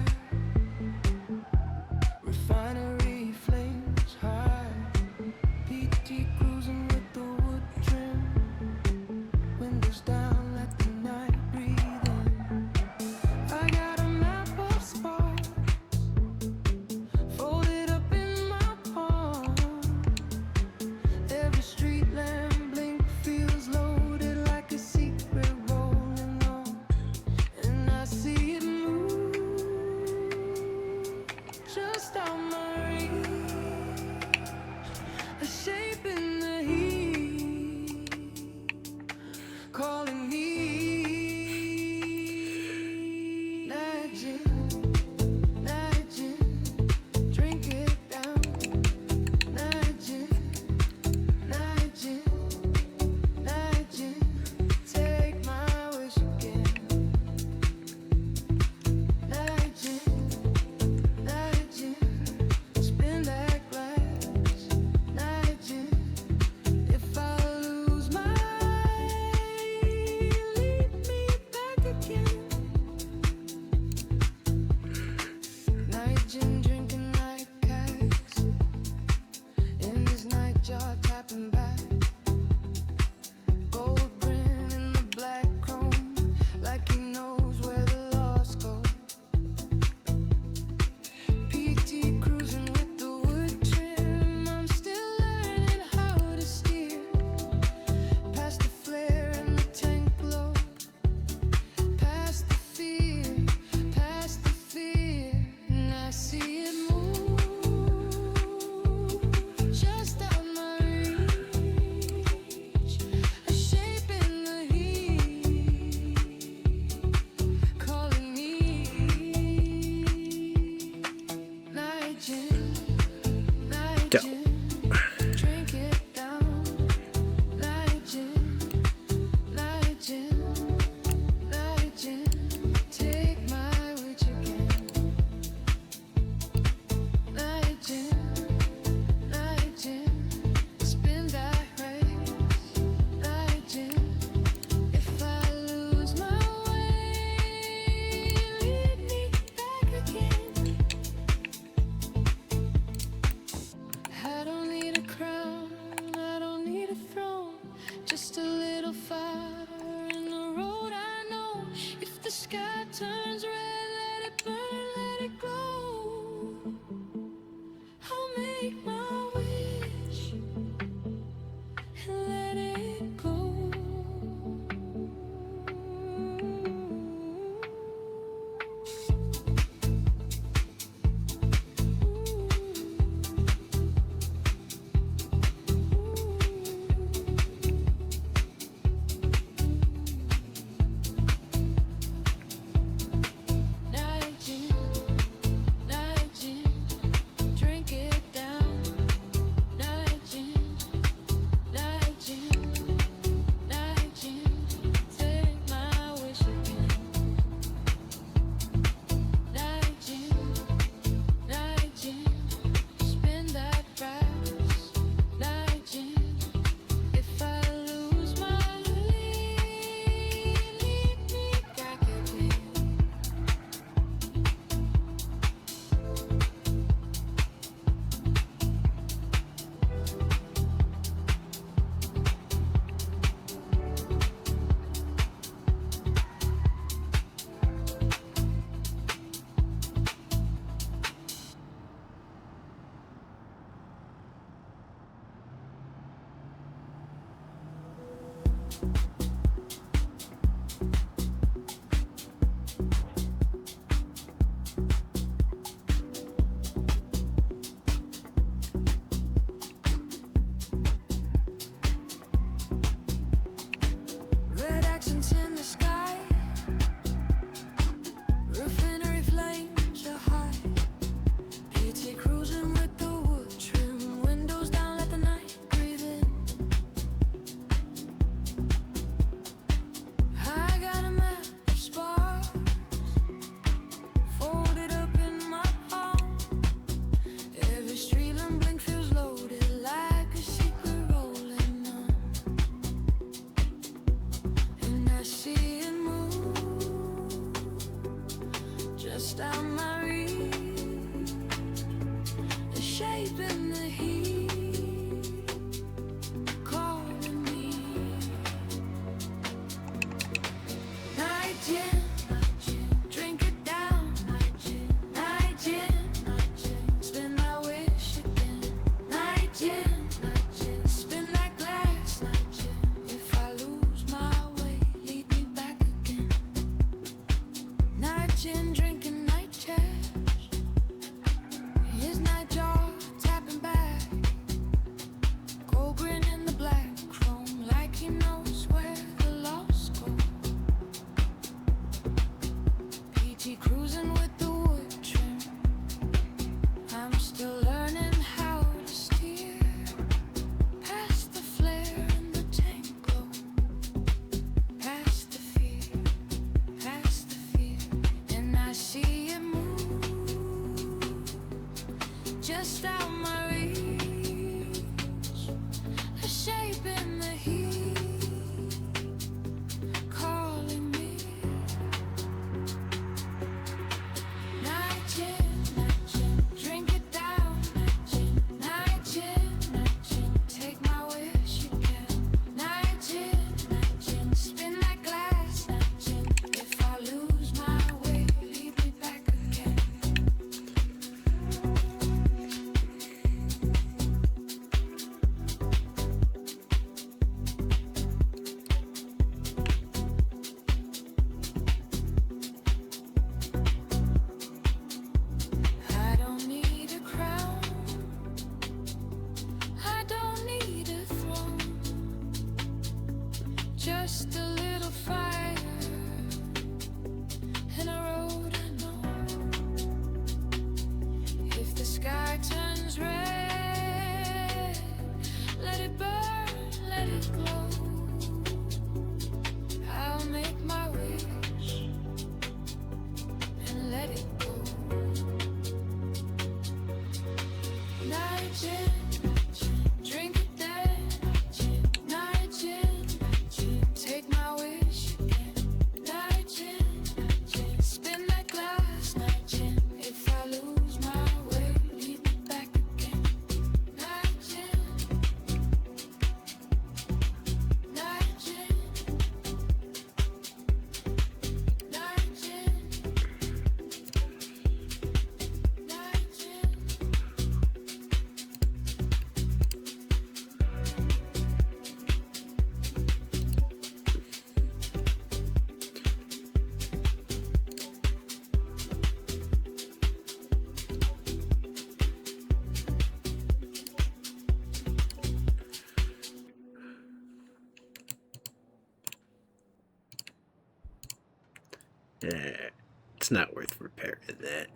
refinery flames high, PT cruising with the wood trim, windows down, let the night breathe in. I got a map of spots folded up in my palm. Every street lamp blink feels low Red accents in the sky, refinery flames are high. PT cruising with the wood trim, windows down, let the night breathe in. I got a map of sparks folded up in my palm. Every street and blink feels loaded like a secret rolling on. And I see it move just out my reach, the shape and the heat calling me. Night gin, drink it down. Night gin, spin that wish again. Night gin, spin that glass. If I lose my way, lead me back again. Night gin, drinking night chairs. His night jaw tapping back, gold grin in the black chrome, like he knows where the lost go. PT cruising with the wood trim. I'm still learning how to steer past the flare and the tank glow, past the fear, and I see it move just out my reach, the shape and the heat calling me. Night gin, drink it down. Night gin, take my wish again. Night gin, spin that glass. If I lose my way, lead me back again. I don't need a crown, I don't need a throne, just a little fire and a road I know. If the sky turns red, let it burn, let it glow. I'll make my wish and let it go. Night gin, drink it then. Night gin, take my wish again. Night gin, spin that glass. Night gin, if I lose my way, lead me back again. Night gin, night gin, night gin, night gin. It's not worth repairing that.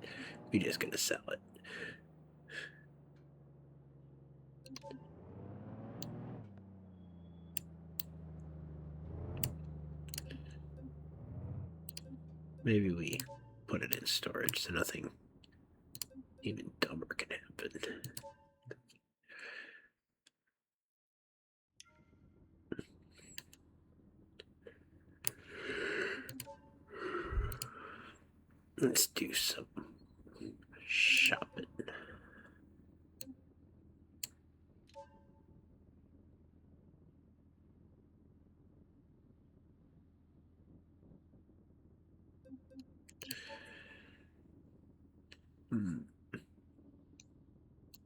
You're just gonna sell it. Maybe we put it in storage so nothing even dumber can happen. Let's do some shopping.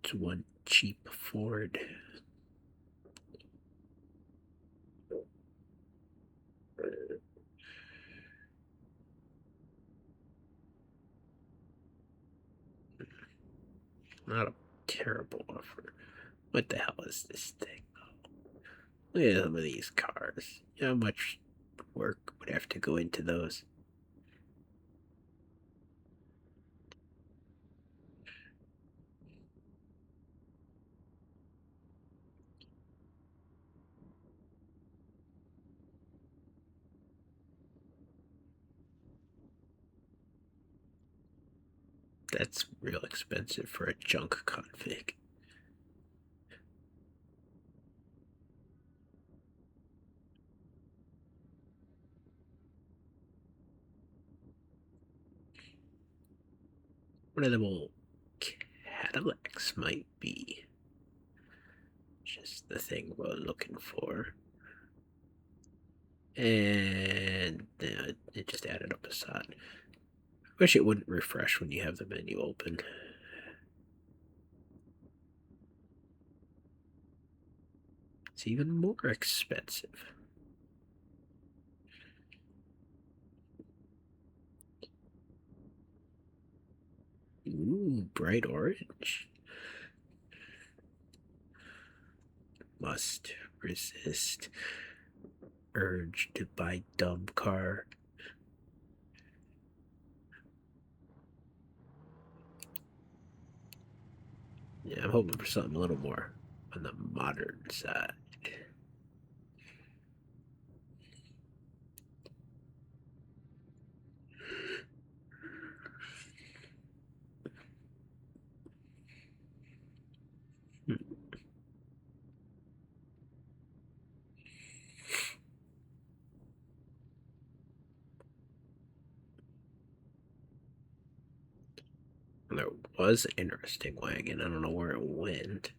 It's one cheap Ford. What the hell is this thing? Look at some of these cars. You know how much work would have to go into those? That's real expensive for a junk config. One of them old Cadillacs might be just the thing we're looking for. And it just added up a sod. Wish it wouldn't refresh when you have the menu open. It's even more expensive. Ooh, bright orange. Must resist urge to buy dumb car. Yeah, I'm hoping for something a little more on the modern side. 'There was an interesting wagon. I don't know where it went.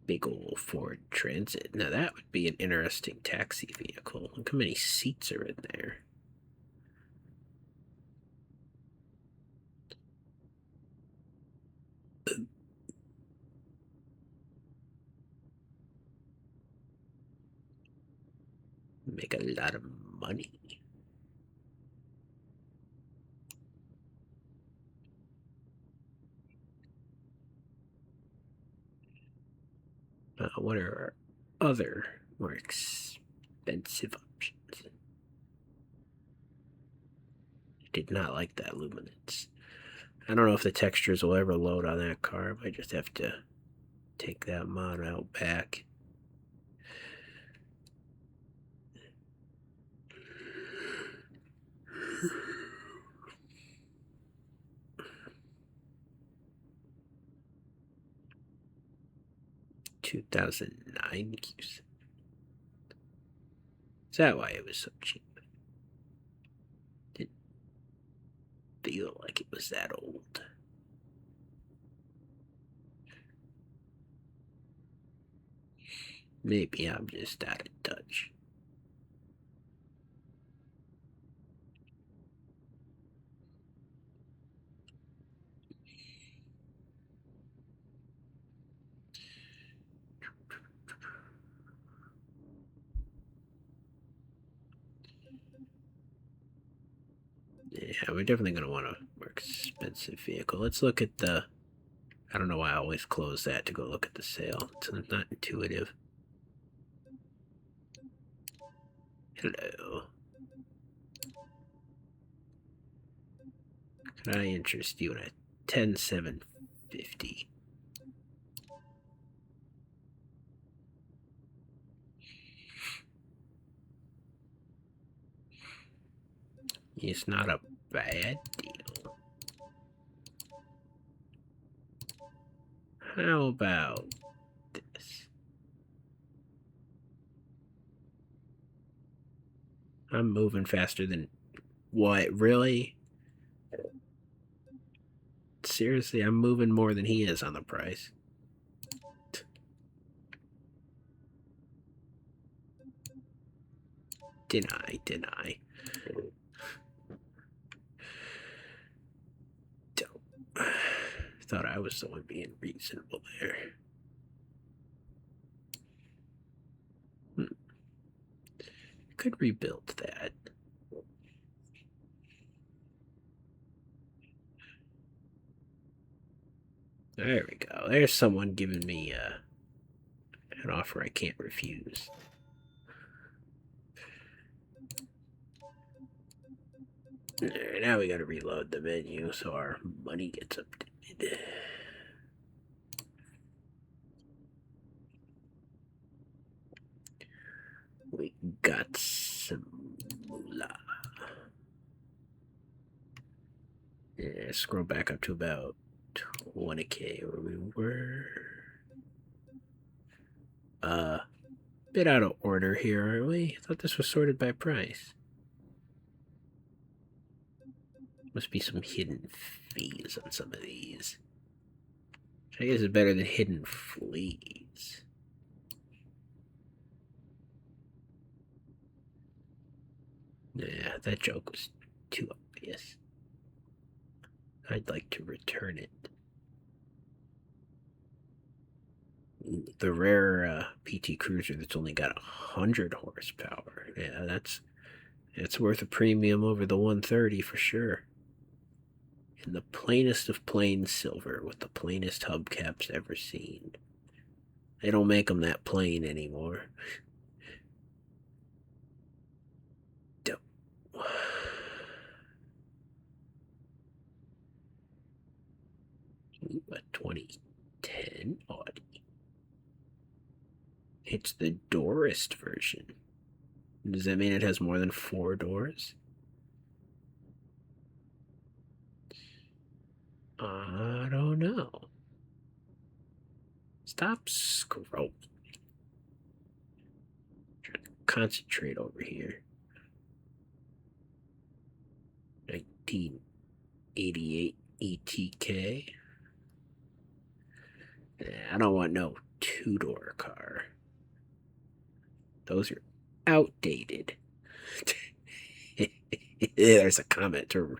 Big old Ford Transit. Now that would be an interesting taxi vehicle. Look how many seats are in there. Make a lot of money. What are our other more expensive options? I did not like that luminance. I don't know if the textures will ever load on that car. I might just have to take that mod out back. $2009 Qs. Is that why it was so cheap? Didn't feel like it was that old. Maybe I'm just out of touch. Yeah, we're definitely going to want a more expensive vehicle. Let's look at the... I don't know why I always close that to go look at the sale. It's not intuitive. Hello. Could I interest you in a 10750? It's not a bad deal. How about this? I'm moving faster than... What, really? Seriously, I'm moving more than he is on the price. Deny. Thought I was the one being reasonable there. Could rebuild that. There we go. There's someone giving me an offer I can't refuse. Alright, now we gotta reload the menu so our money gets updated. We got some moolah. Yeah, scroll back up to about 20k where we were. Bit out of order here, aren't we? I thought this was sorted by price. Must be some hidden fees on some of these. Which I guess is better than hidden fleas. Yeah, that joke was too obvious. I'd like to return it. The rare PT Cruiser that's only got 100 horsepower. Yeah, that's worth a premium over the 130 for sure. In the plainest of plain silver with the plainest hubcaps ever seen. They don't make them that plain anymore. Dope. Ooh, a 2010 Audi. It's the doorist version. Does that mean it has more than 4 doors? I don't know. Stop scrolling. Trying to concentrate over here. 1988 ETK. I don't want no 2-door car. Those are outdated. There's a comment to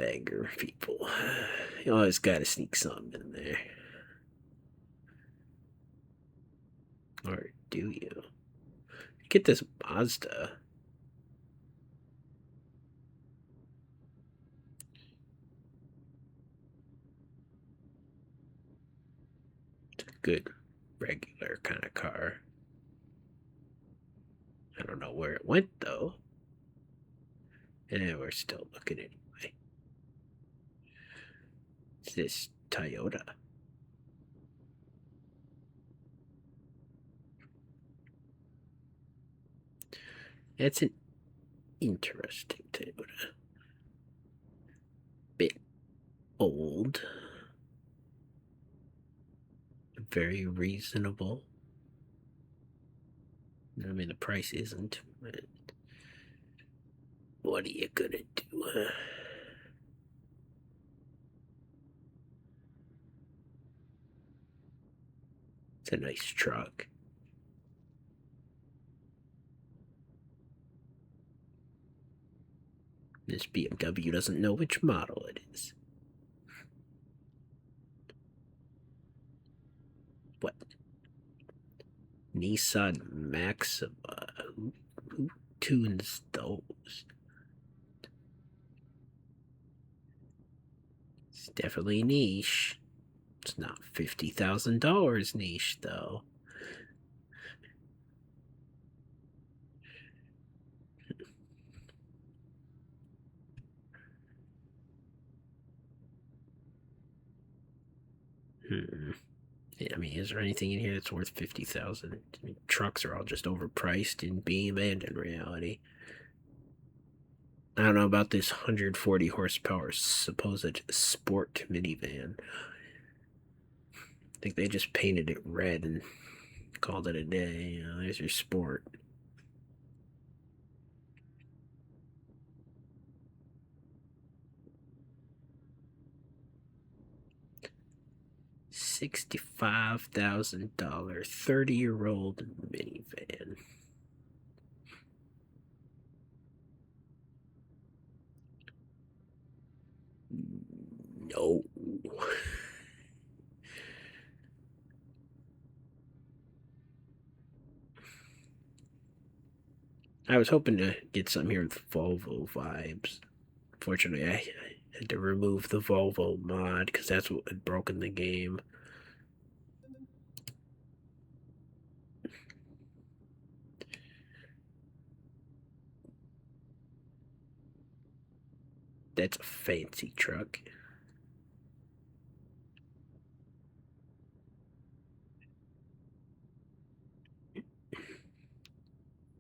anger people. You always gotta sneak something in there. Or do you? Get this Mazda. It's a good, regular kind of car. I don't know where it went, though. And we're still looking anyway. It's this Toyota. It's an interesting Toyota. Bit old. Very reasonable. I mean, the price isn't. But what are you gonna do? It's a nice truck. This BMW doesn't know which model it is. What? Nissan Maxima. Who tunes those? It's definitely niche. It's not $50,000 niche, though. I mean, is there anything in here that's worth 50,000? I mean, trucks are all just overpriced in Beam and in reality. I don't know about this 140 horsepower supposed sport minivan. I think they just painted it red and called it a day. You know, there's your sport. $65,000 30-year-old minivan. No. I was hoping to get some here with Volvo vibes. Fortunately, Had to remove the Volvo mod because that's what had broken the game. That's a fancy truck.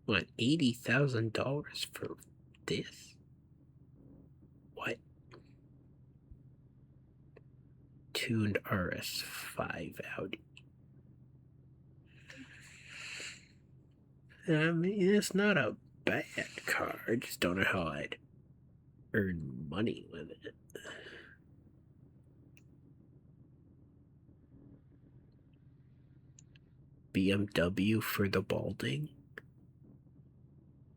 What, $80,000 for this? What? Tuned RS5 Audi. I mean, it's not a bad car. I just don't know how I'd earn money with it. BMW for the balding.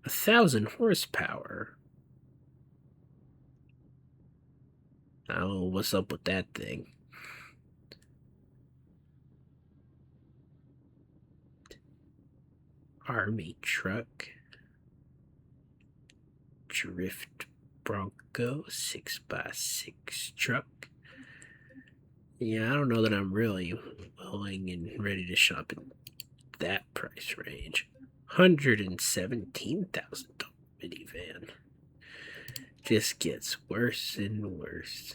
1,000 horsepower. I don't know what's up with that thing. Army truck. Drift Bronco 6x6 truck. Yeah, I don't know that I'm really willing and ready to shop in that price range. $117,000 minivan. Just gets worse and worse.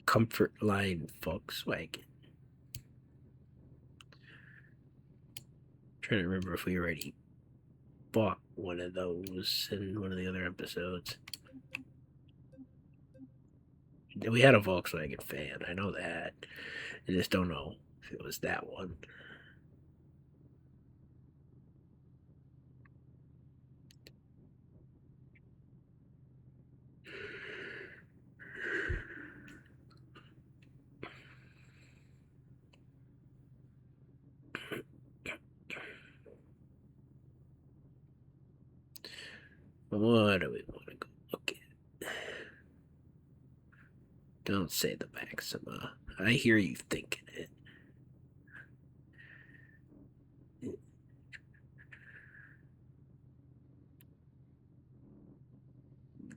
Comfort line Volkswagen. Trying to remember if we already bought one of those in one of the other episodes. We had a Volkswagen fan, I know that. I just don't know if it was that one. What do we want to go look at? Don't say the Maxima. I hear you thinking it.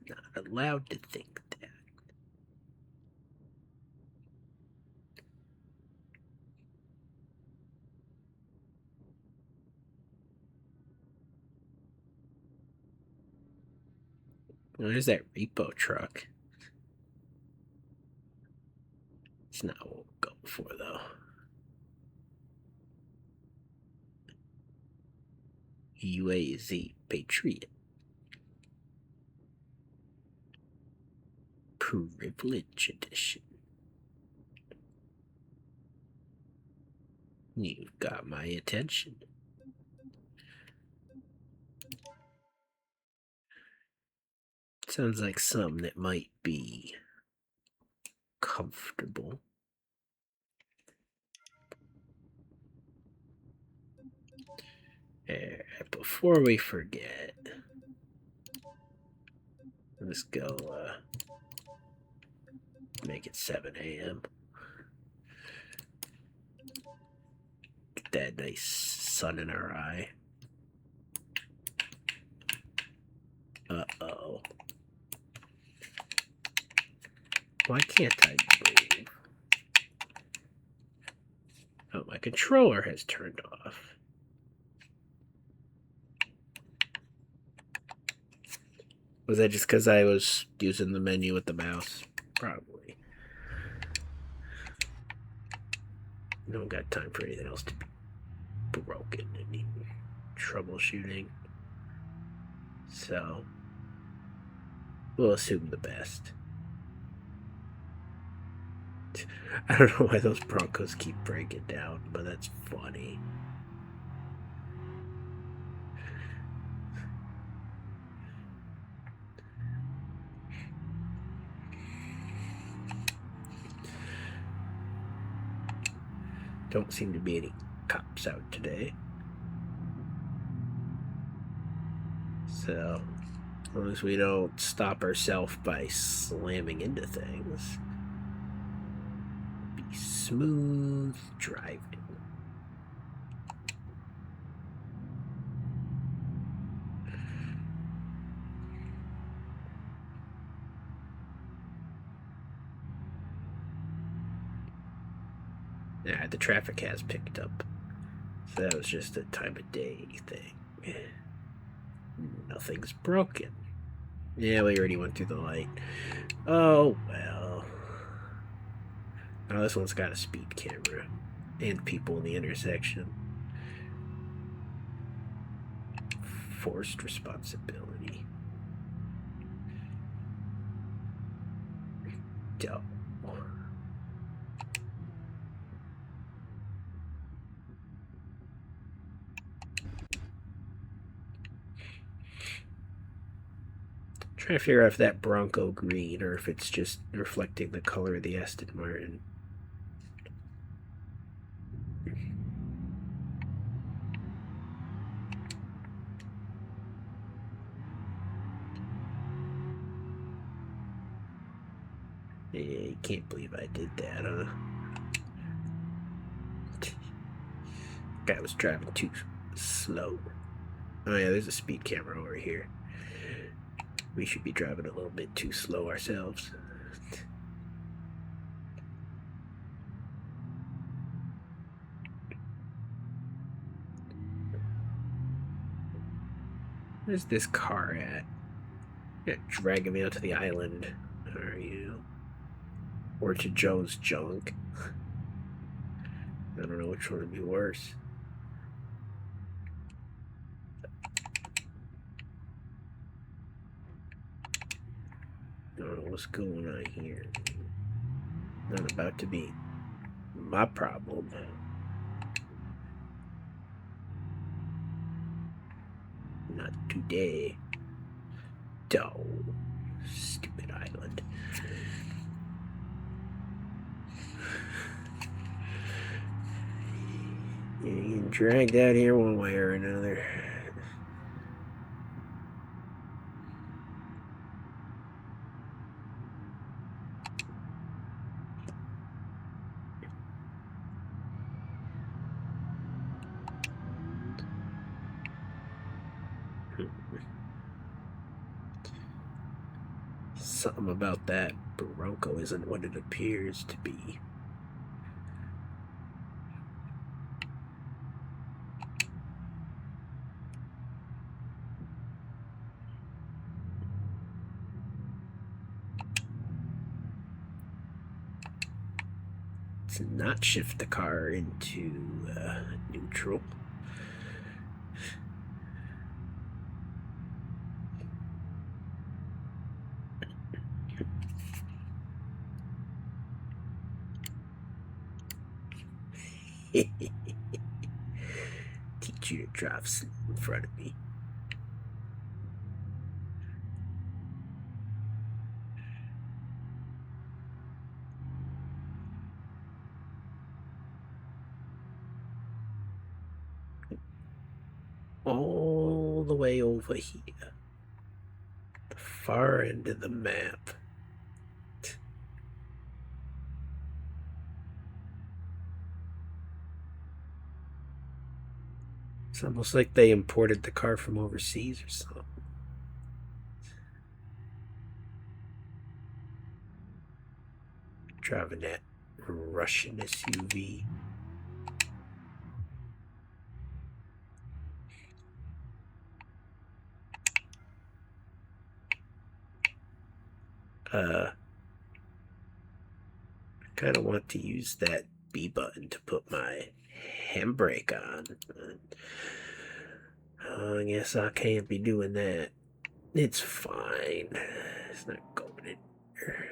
Not allowed to think that. There's that repo truck. It's not what we'll go for, though. UAZ Patriot. Privilege Edition. You've got my attention. Sounds like something that might be comfortable. Before we forget, let's go make it 7 a.m. Get that nice sun in our eye. Uh-oh. Why can't I move? Oh, my controller has turned off. Was that just because I was using the menu with the mouse? Probably. I don't got time for anything else to be broken and need troubleshooting. So, we'll assume the best. I don't know why those Broncos keep breaking down, but that's funny. Don't seem to be any cops out today. So, as long as we don't stop ourselves by slamming into things, be smooth driving. Yeah, the traffic has picked up. So that was just a time of day thing. Nothing's broken. Yeah, we already went through the light. Oh, well. Oh, this one's got a speed camera. And people in the intersection. Forced responsibility. Dope. Trying to figure out if that Bronco green or if it's just reflecting the color of the Aston Martin. Yeah, can't believe I did that, huh? Guy was driving too slow. Oh yeah, there's a speed camera over here. We should be driving a little bit too slow ourselves. Where's this car at? Yeah, dragging me out to the island. Are you? Or to Joe's junk. I don't know which one would be worse. I don't know what's going on here. Not about to be my problem. Not today. Oh, stupid island. You're getting dragged out here one way or another. Something about that Bronco isn't what it appears to be. Let's not shift the car into neutral. Teach you to drive slow in front of me. All the way over here. The far end of the map. It's almost like they imported the car from overseas or something. Driving that Russian SUV. I kind of want to use that B button to put my handbrake on. I guess I can't be doing that. It's fine. It's not going anywhere.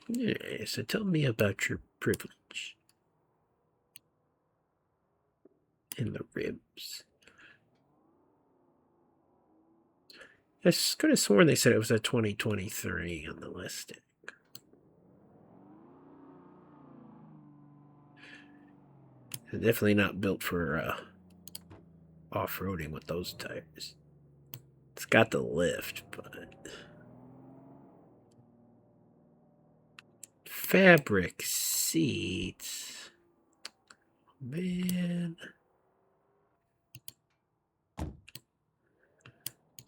Yeah, so tell me about your privilege. In the ribs. I could have sworn they said it was a 2023 on the listing. It's definitely not built for off-roading with those tires. It's got the lift, but fabric seats. Man,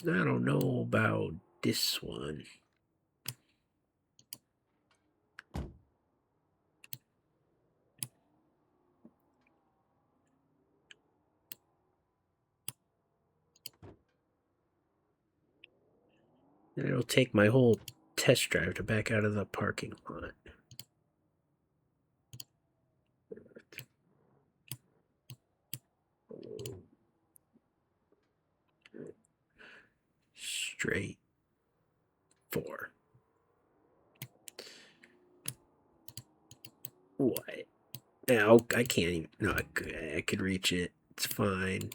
I don't know about this one. And it'll take my whole test drive to back out of the parking lot. Straight 4. What? Now I can't even. No, I could reach it. It's fine.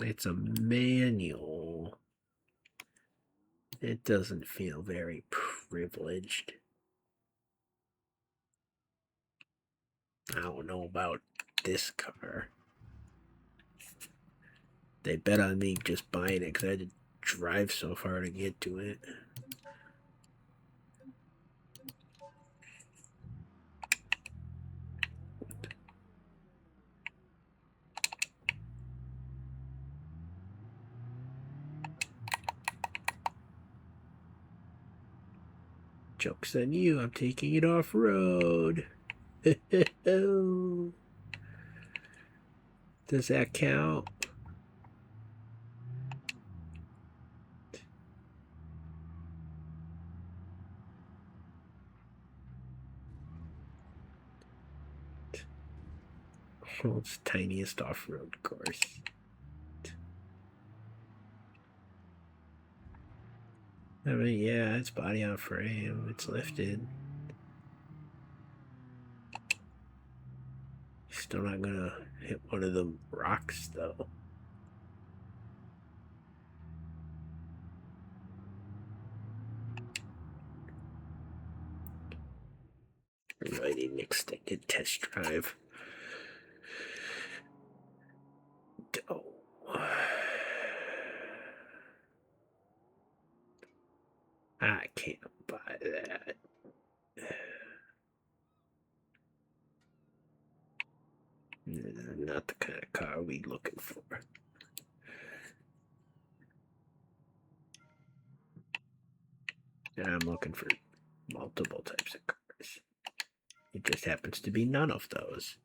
It's a manual. It doesn't feel very privileged. I don't know about this car. They bet on me just buying it because I had to drive so far to get to it. Joke's on you, I'm taking it off-road. Does that count? World's tiniest off-road course. I mean, yeah, it's body on frame. It's lifted. Still not gonna hit one of the rocks, though. We really need an extended test drive. Oh. I can't buy that. Not the kind of car we're looking for. I'm looking for multiple types of cars. It just happens to be none of those.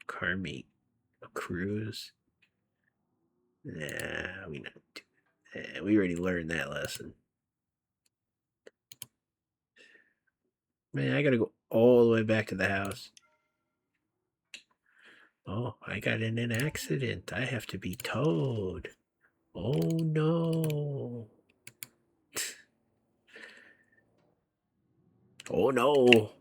Car meet. A cruise. Nah, we not do that. We already learned that lesson. Man, I gotta go all the way back to the house. Oh, I got in an accident. I have to be towed. Oh no. Oh no.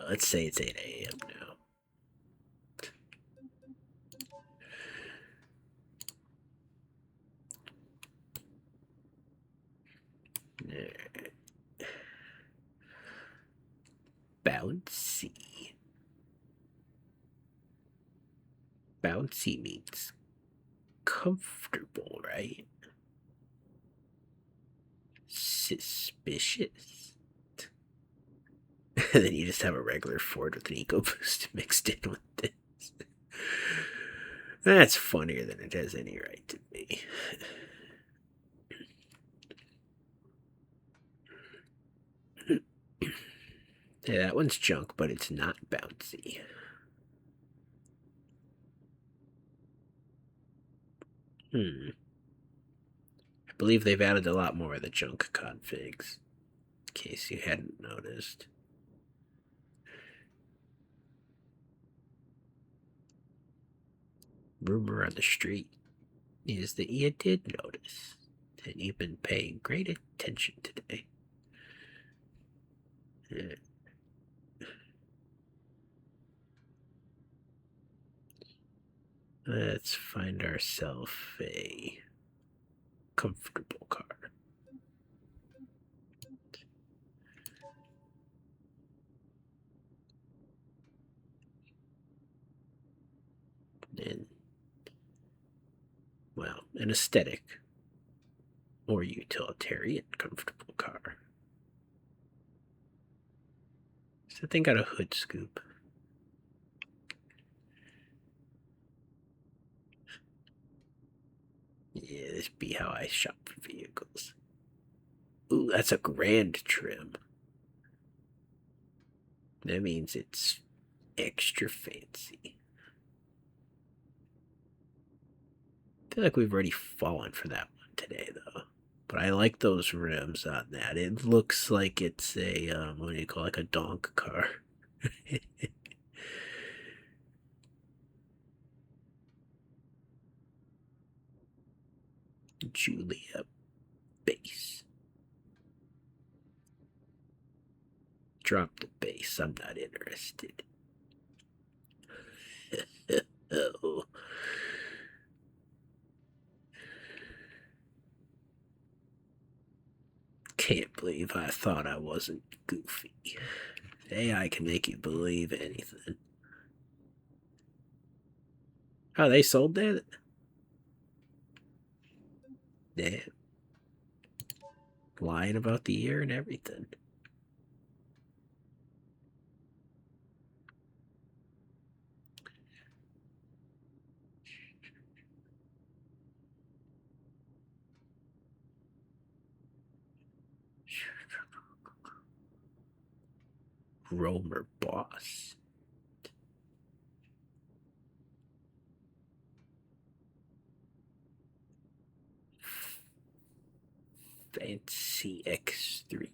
Let's say it's 8 a.m. now. Bouncy. Bouncy means comfortable, right? Suspicious. And then you just have a regular Ford with an EcoBoost mixed in with this. That's funnier than it has any right to be. Yeah, that one's junk, but it's not bouncy. I believe they've added a lot more of the junk configs, in case you hadn't noticed. Rumor on the street is that you did notice, and you've been paying great attention today. Let's find ourselves a comfortable car. And an aesthetic or utilitarian comfortable car. So thing got a hood scoop. Yeah, this be how I shop for vehicles. Ooh, that's a grand trim. That means it's extra fancy. I feel like we've already fallen for that one today, though. But I like those rims on that. It looks like it's a, what do you call it, like a donk car. Julia bass. Drop the bass. I'm not interested. Oh. Can't believe I thought I wasn't goofy. AI can make you believe anything. Oh, they sold that? Damn. Lying about the year and everything. Romer boss. Fancy X3.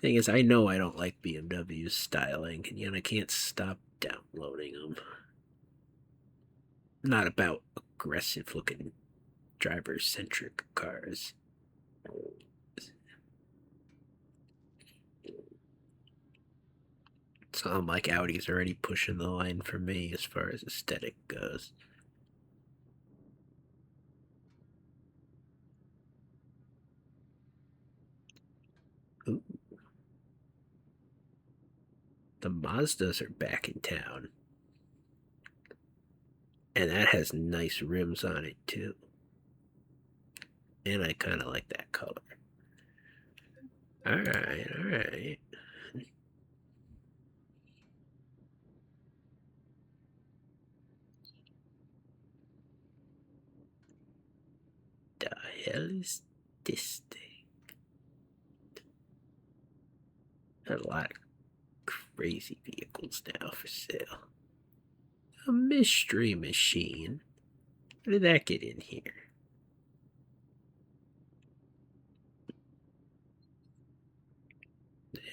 Thing is, I know I don't like BMW's styling, and yet I can't stop downloading them. I'm not about aggressive looking driver centric cars. So I'm like Audi's already pushing the line for me as far as aesthetic goes. Ooh. The Mazdas are back in town. And that has nice rims on it too. And I kind of like that color. Alright, alright. The hell is this thing? A lot of crazy vehicles now for sale. A mystery machine. How did that get in here?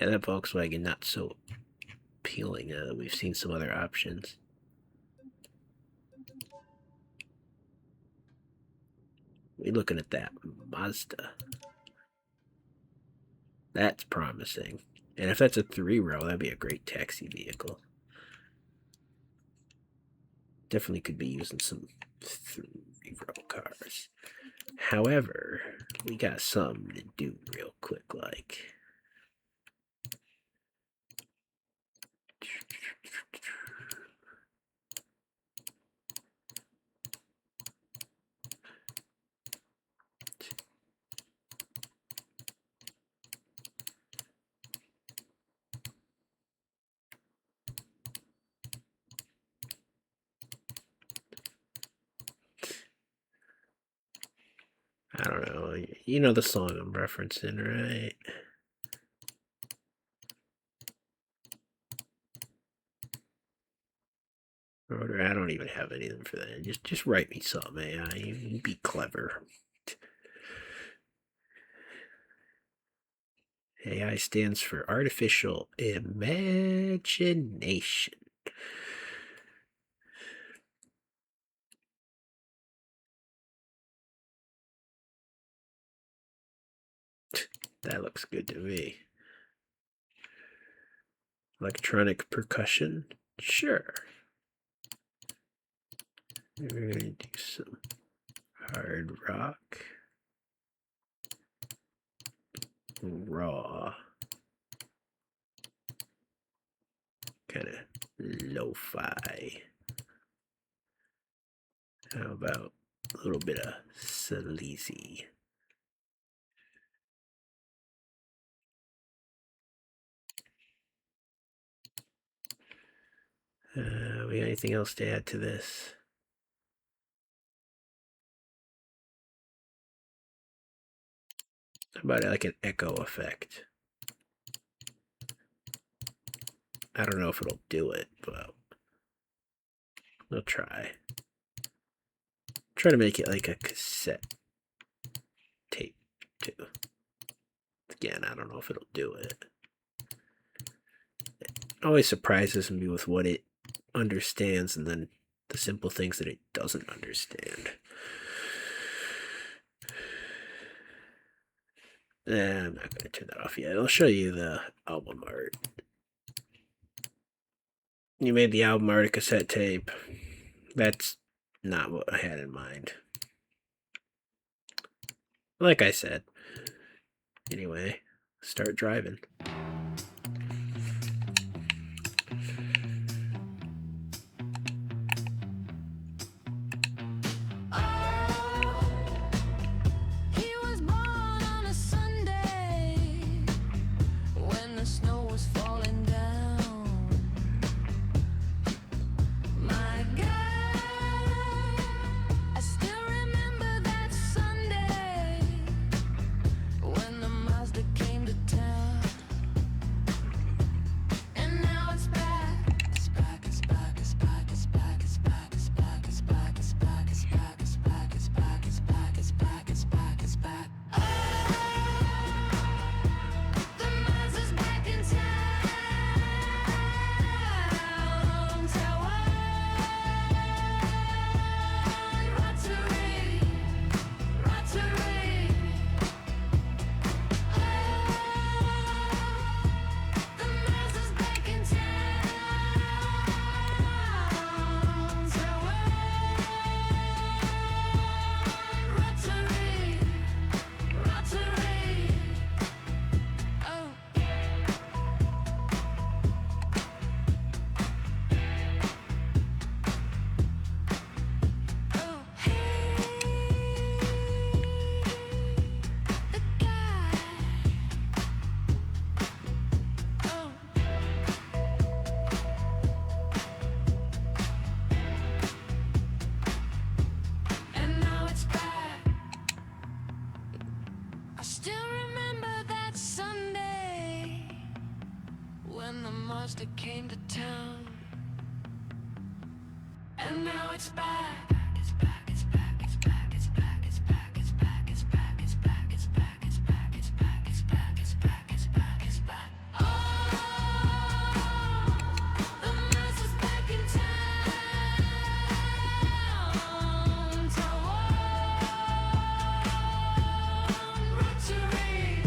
Yeah, that Volkswagen not so appealing. We've seen some other options. We're looking at that Mazda. That's promising. And if that's a 3-row, that'd be a great taxi vehicle. Definitely could be using some 3-row cars. However, we got something to do real quick, like. I don't know. You know the song I'm referencing, right? Or I don't even have anything for that. Just write me some AI. You be clever. AI stands for artificial imagination. That looks good to me. Electronic percussion? Sure. We're going to do some hard rock. Raw. Kind of lo-fi. How about a little bit of sleazy? We got anything else to add to this? How about like an echo effect? I don't know if it'll do it, but we'll try. Try to make it like a cassette tape too. Again, I don't know if it'll do it. It always surprises me with what it understands and then the simple things that it doesn't understand. I'm not going to turn that off yet. I'll show you the album art. You made the album art a cassette tape. That's not what I had in mind. Like I said. Anyway, start driving. Mazda came to town, and now it's back. It's back, it's back, it's back, it's back, it's back, it's back, it's back, it's back, it's back, it's back, it's back, it's back, it's back, it's back, it's back. Oh, the Mazda's back in town. Rotary,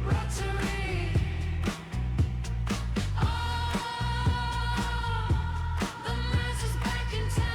rotary. Oh, the Mazda's back in town.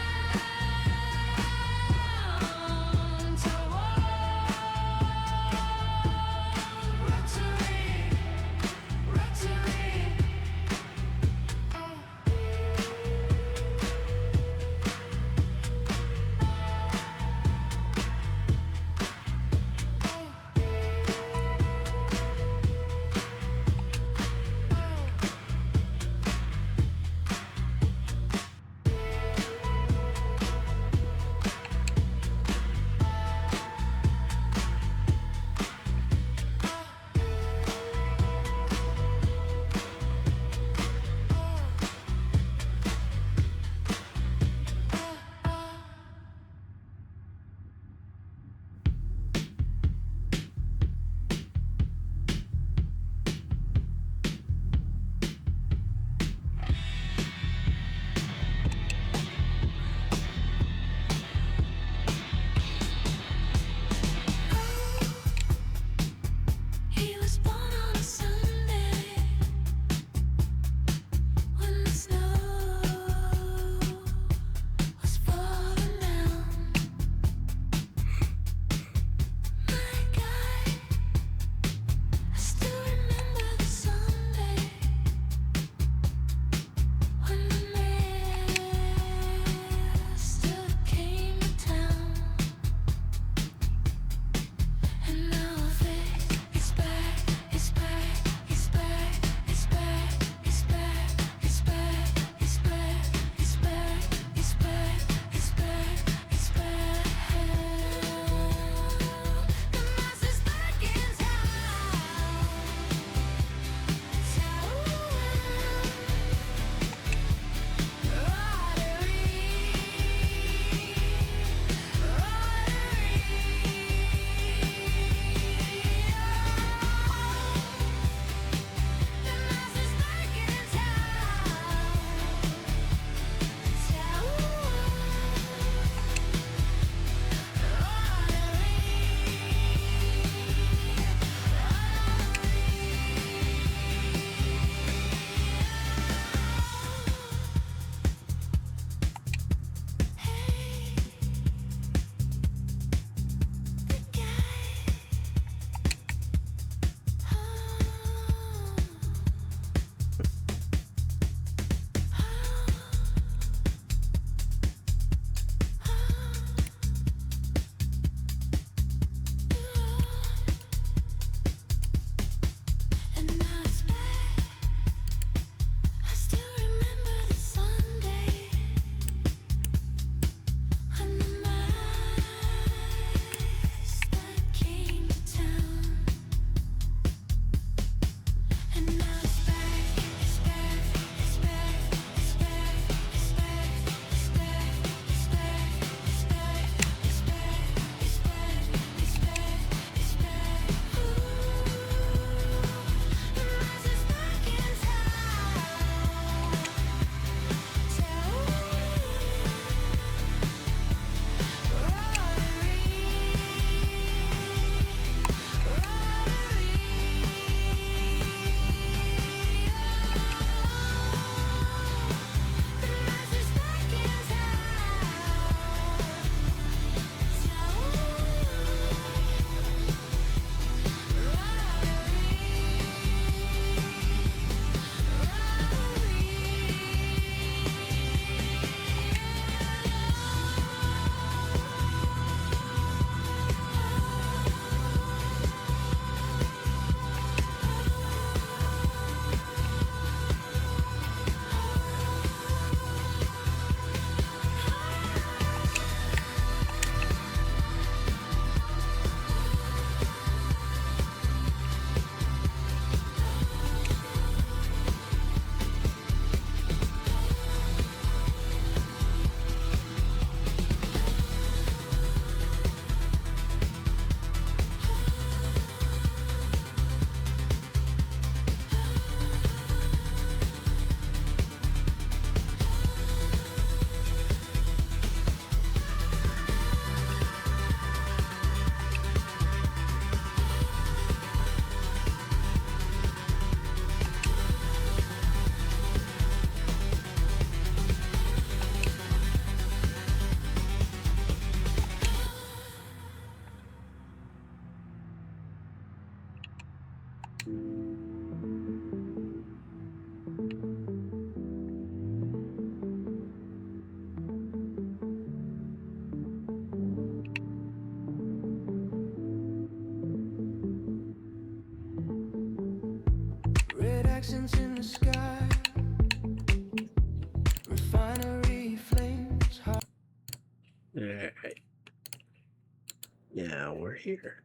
lights in the sky. Refinery flames high. Alright. Now we're here.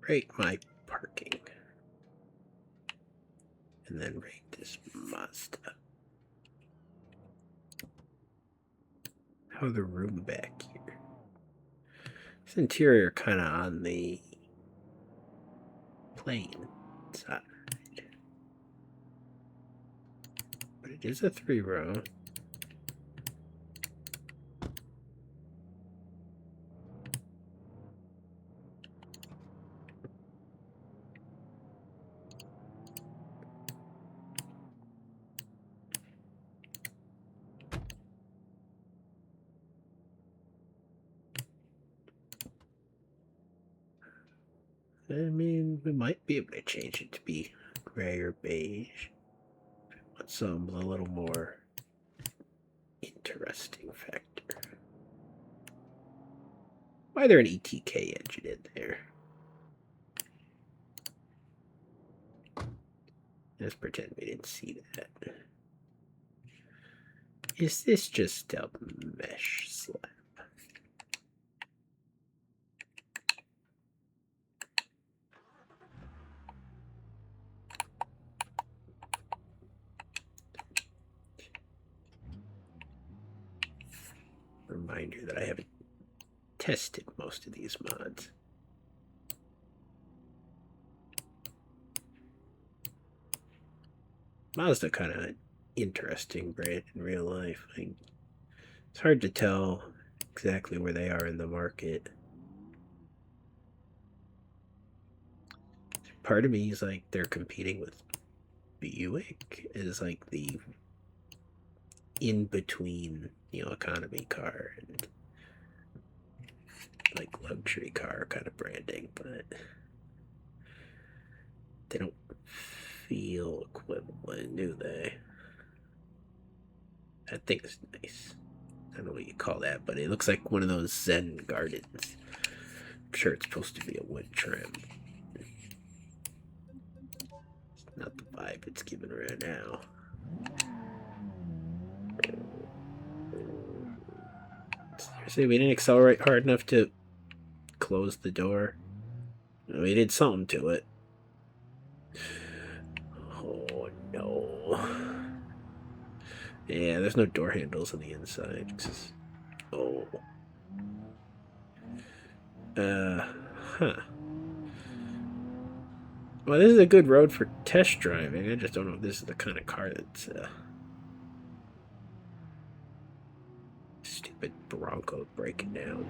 Rate my parking. And then rate this Mazda. How the room back here. This interior kind of on the plain side. But it is a 3-row. I mean, we might be able to change it to be gray or beige. Want some a little more interesting factor. Why is there an ETK engine in there? Let's pretend we didn't see that. Is this just a mesh slab? Reminder that I haven't tested most of these mods. Mazda kind of an interesting brand in real life. It's hard to tell exactly where they are in the market. Part of me is like they're competing with Buick as like the in-between, economy car and like luxury car kind of branding, but they don't feel equivalent, do they? That thing is nice. I don't know what you call that, but it looks like one of those Zen gardens. I'm sure it's supposed to be a wood trim. It's not the vibe it's giving right now. Seriously, we didn't accelerate hard enough to close the door. We did something to it. Oh no. Yeah, there's no door handles on the inside. Oh. Huh. Well, this is a good road for test driving. I just don't know if this is the kind of car that's stupid Bronco breaking down.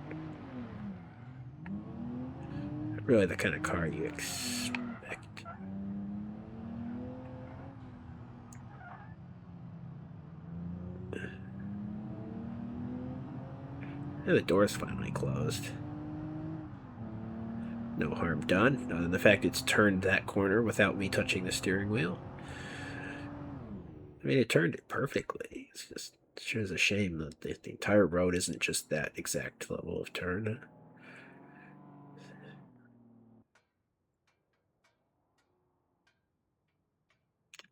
Not really the kind of car you expect. And the door's finally closed. No harm done, other than the fact it's turned that corner without me touching the steering wheel. I mean, it turned it perfectly. It's just sure is a shame that the entire road isn't just that exact level of turn.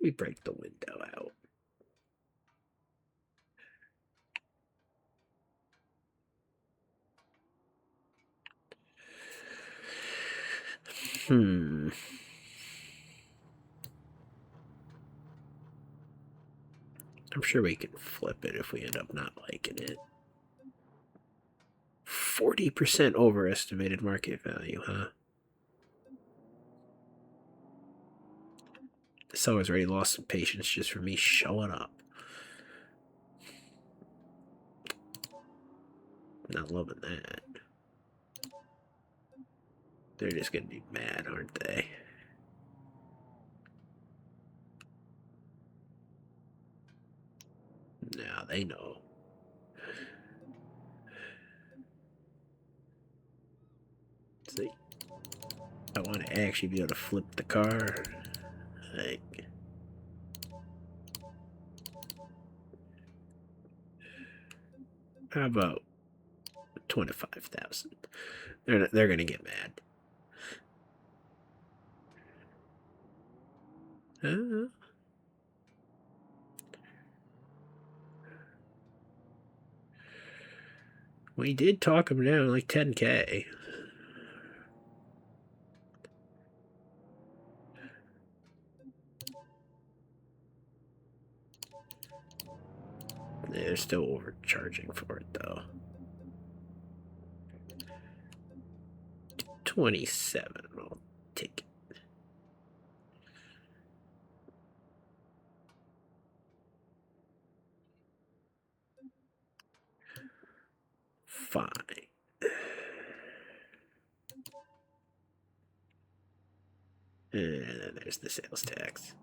We break the window out. I'm sure we can flip it if we end up not liking it. 40% overestimated market value, huh? The seller's already lost some patience just for me showing up. Not loving that. They're just gonna be mad, aren't they? Now they know. See, I want to actually be able to flip the car. Like, how about 25,000? They're gonna get mad. We did talk him down like 10K. They're still overcharging for it though. 27. I'll take it. Fine. And then there's the sales tax.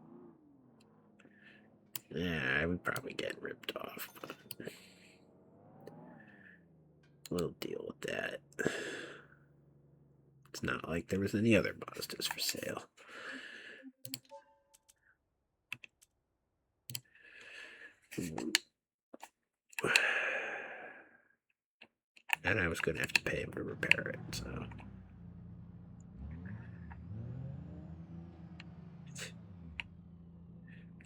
Yeah, I would probably get ripped off, but we'll deal with that. It's not like there was any other Mazdas for sale. And I was going to have to pay him to repair it, so.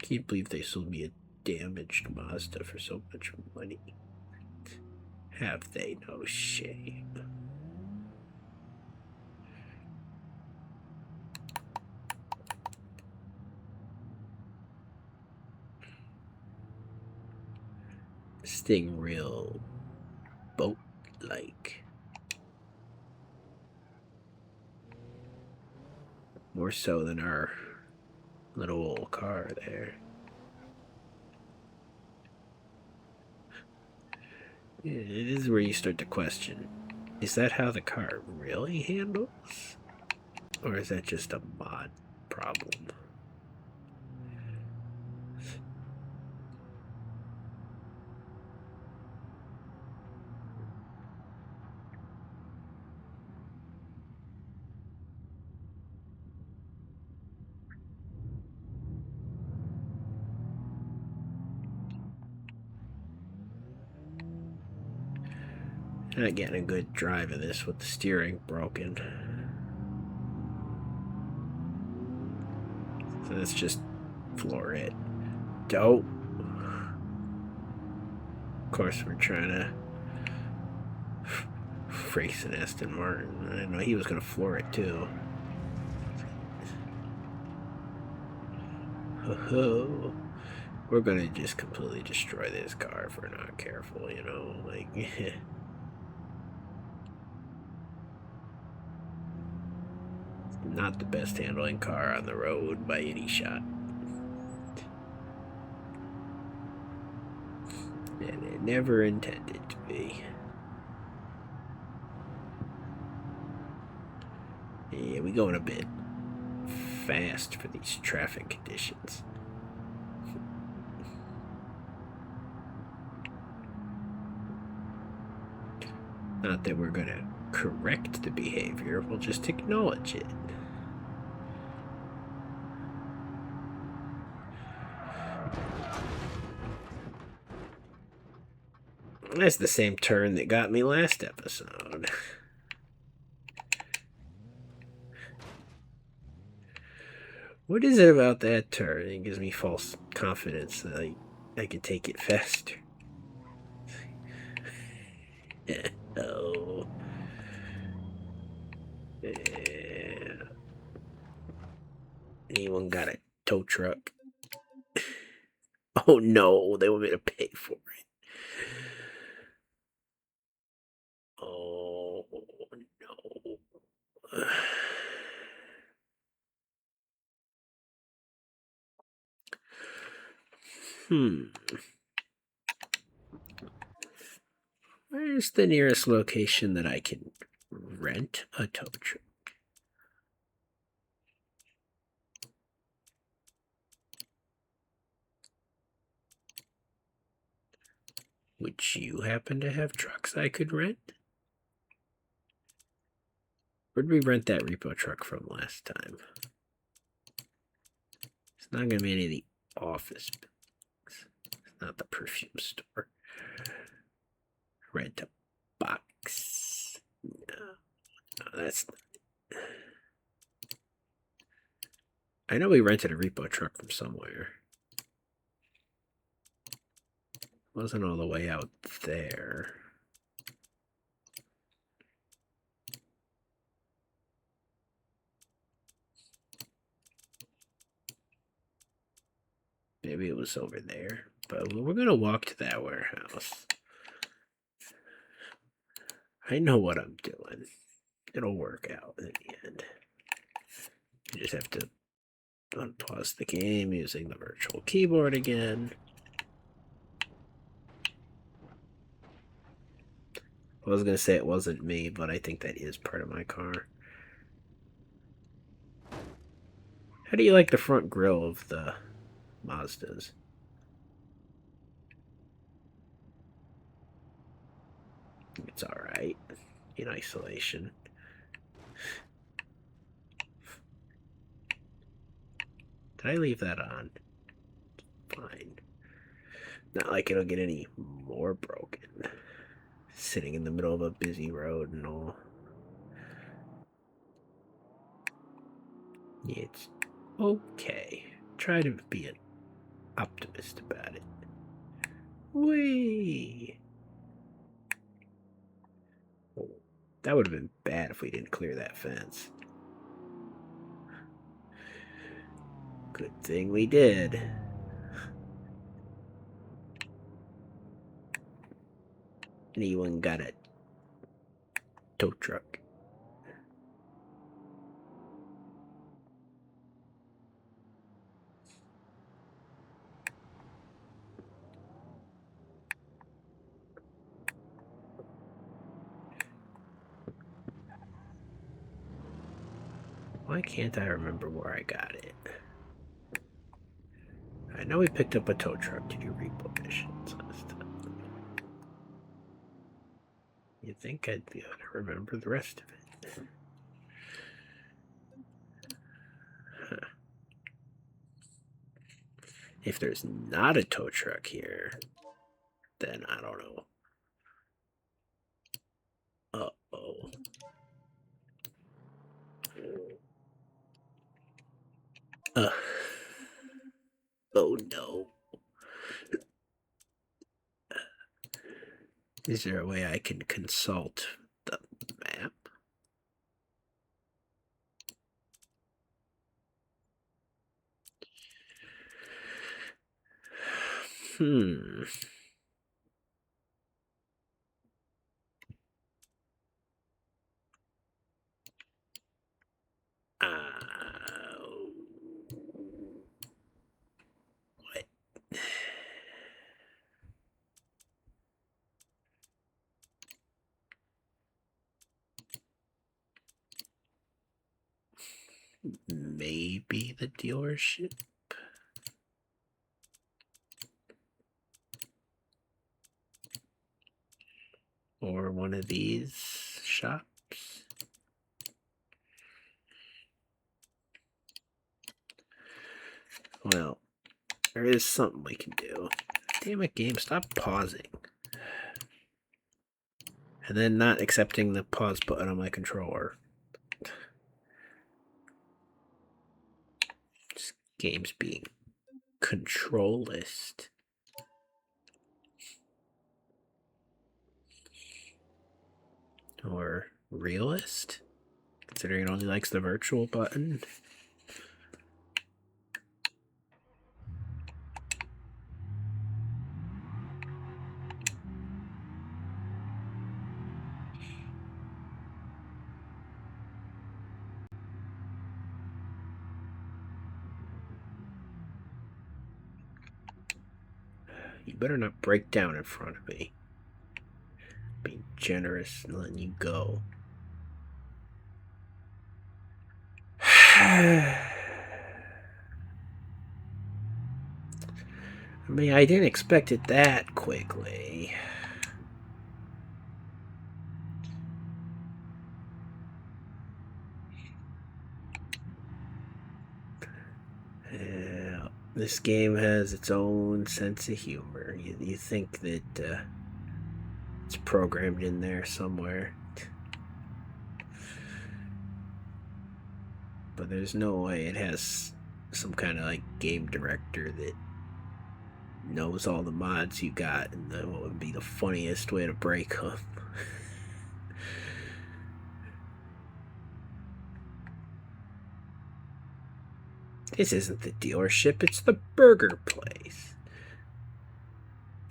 Can't believe they sold me a damaged Mazda for so much money. Have they no shame? This thing real boat-like. More so than our little old car there. Yeah, it is where you start to question, is that how the car really handles? Or is that just a mod problem? Not getting a good drive of this with the steering broken. So let's just floor it. Dope. Of course, we're trying to race an Aston Martin. I didn't know he was going to floor it too. Ho-ho. We're going to just completely destroy this car if we're not careful, you know? Like, not the best handling car on the road by any shot. And it never intended to be. Yeah, we going a bit fast for these traffic conditions. Not that we're gonna correct the behavior, we'll just acknowledge it. That's the same turn that got me last episode. What is it about that turn? It gives me false confidence that I can take it faster. Oh. Yeah. Anyone got a tow truck? Oh no, they want me to pay for it. Oh no. Where's the nearest location that I can rent a tow truck? Would you happen to have trucks I could rent? Where'd we rent that repo truck from last time? It's not going to be any of the office buildings. It's not the perfume store. Rent a box. No, that's not it. I know we rented a repo truck from somewhere. Wasn't all the way out there. Maybe it was over there, but we're gonna walk to that warehouse. I know what I'm doing. It'll work out in the end. You just have to unpause the game using the virtual keyboard again. I was gonna say it wasn't me, but I think that is part of my car. How do you like the front grille of the Mazdas? It's alright in isolation. Did I leave that on? Fine. Not like it'll get any more broken. Sitting in the middle of a busy road and all. It's okay. Try to be an optimist about it. Whee! Oh, that would have been bad if we didn't clear that fence. Good thing we did. Anyone got a tow truck? Why can't I remember where I got it? I know we picked up a tow truck to do repo missions last time. You'd think I'd be able to remember the rest of it. Huh. If there's not a tow truck here, then I don't know. Uh-oh. Oh no. Is there a way I can consult the map? Hmm. What? Maybe the dealership? Or one of these shops? Well, there is something we can do. Damn it, game, stop pausing. And then not accepting the pause button on my controller. This game's being controlist. Or realist, considering it only likes the virtual button. You better not break down in front of me. Being generous and letting you go. I mean, I didn't expect it that quickly. Yeah, this game has its own sense of humor. You think that it's programmed in there somewhere. But there's no way it has some kind of like game director that knows all the mods you got and what would be the funniest way to break them. This isn't the dealership, it's the burger place.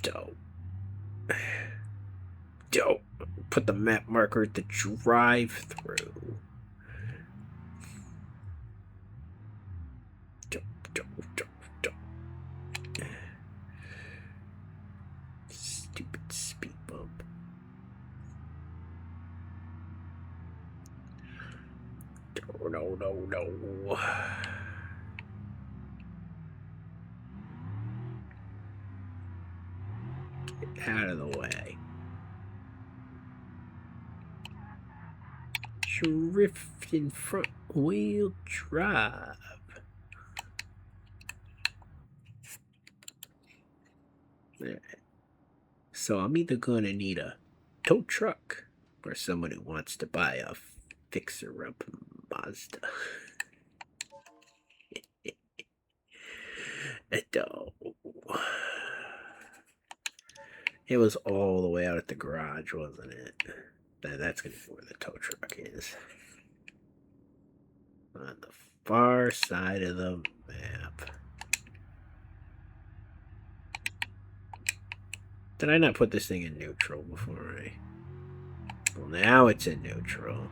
Dope. Dope. Put the map marker at the drive-through. Dope, dope, dope, dope. Stupid speed bump. No, no, no. Get out of the way. Drift in front wheel drive. So I'm either gonna need a tow truck or someone who wants to buy a fixer-up Mazda. It was all the way out at the garage, wasn't it? That's gonna be where the tow truck is. On the far side of the map. Did I not put this thing in neutral before Well, now it's in neutral.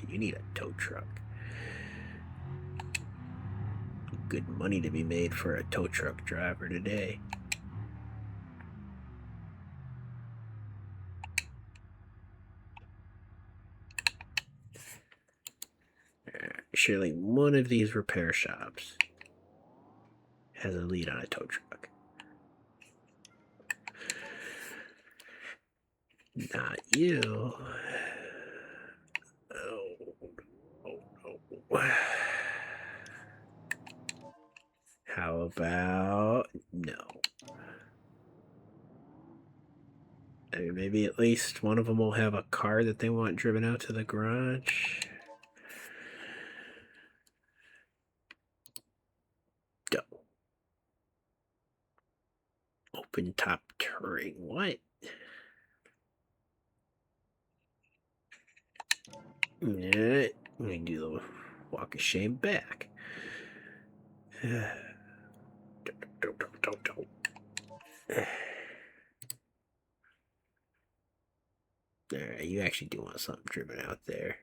You need a tow truck. Good money to be made for a tow truck driver today. Surely one of these repair shops has a lead on a tow truck. Not you. Oh. How about no? I mean, maybe at least one of them will have a car that they want driven out to the garage. Go. Open top touring. What? Yeah, we can do the walk of shame back. Alright, you actually do want something driven out there.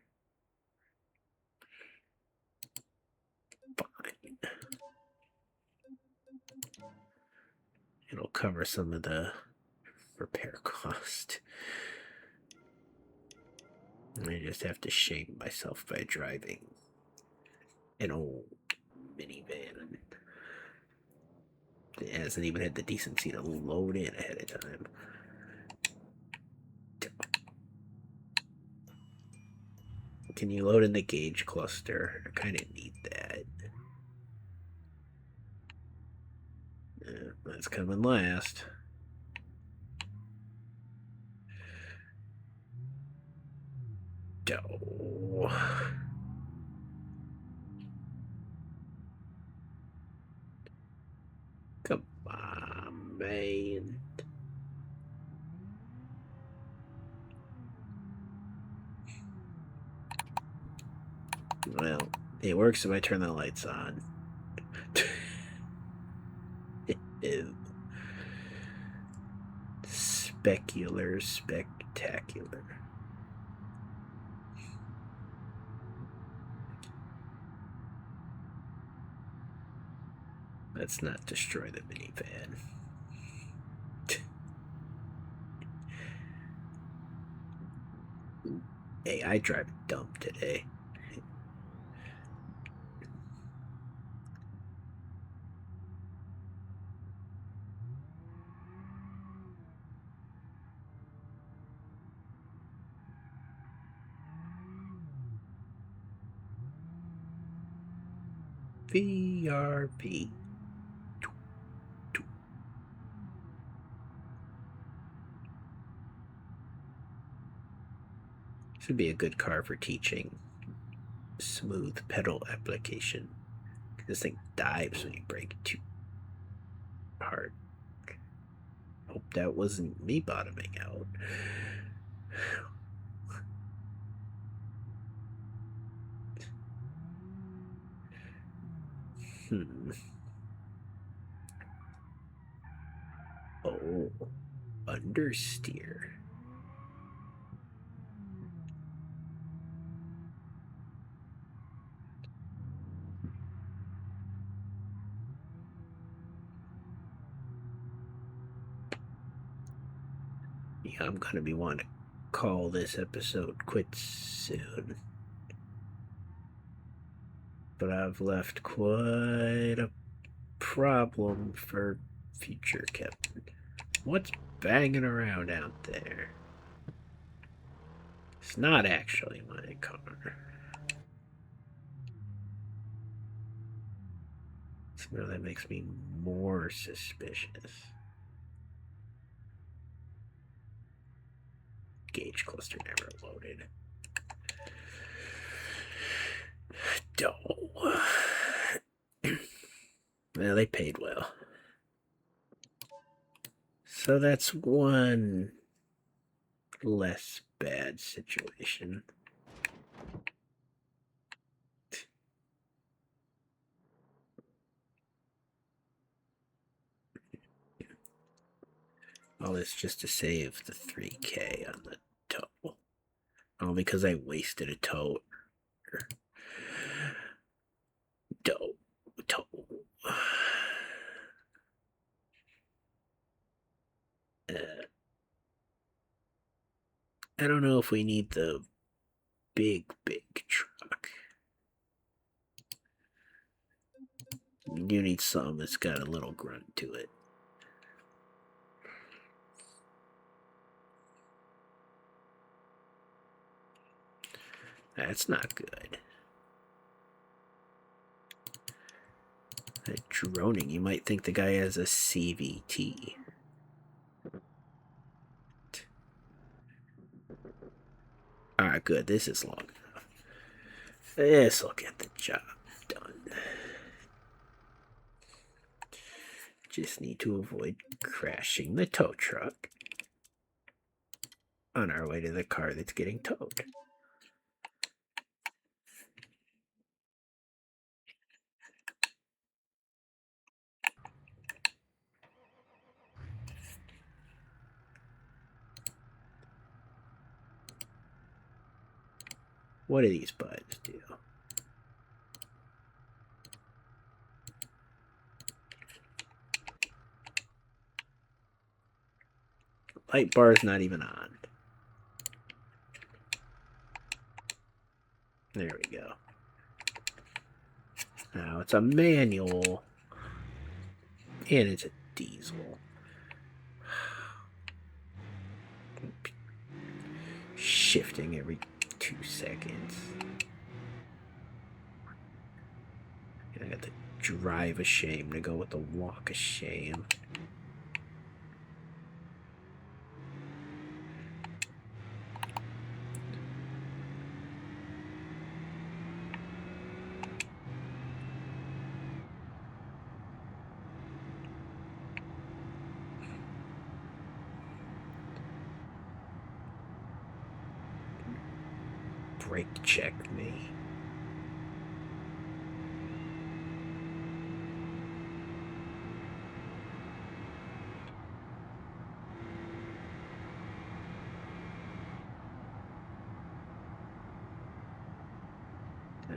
Fine. It'll cover some of the repair cost. I just have to shame myself by driving an old minivan. It hasn't even had the decency to load in ahead of time. Can you load in the gauge cluster? I kind of need that. That's coming last. Oh. Come on, man. Well, it works if I turn the lights on. Specular, spectacular. Let's not destroy the minivan. Hey, I drive dumb today. VRP. This would be a good car for teaching. Smooth pedal application. This thing dives when you break it too hard. Hope that wasn't me bottoming out. Oh, understeer. Yeah, I'm gonna be wanting to call this episode quits soon. But I've left quite a problem for future Captain. What's banging around out there? It's not actually my car. So that makes me more suspicious. Gauge cluster never loaded. Oh. Well, they paid well. So that's one less bad situation. All this just to save the 3K on the tow. Oh, because I wasted a tow. Tow. I don't know if we need the big truck. You do need something that's got a little grunt to it. That's not good. That droning, you might think the guy has a CVT. Alright, good. This is long enough. This will get the job done. Just need to avoid crashing the tow truck on our way to the car that's getting towed. What do these buttons do? Light bar is not even on. There we go. Now it's a manual. And it's a diesel. Shifting every 2 seconds. And I got the drive of shame to go with the walk of shame. Brake check me.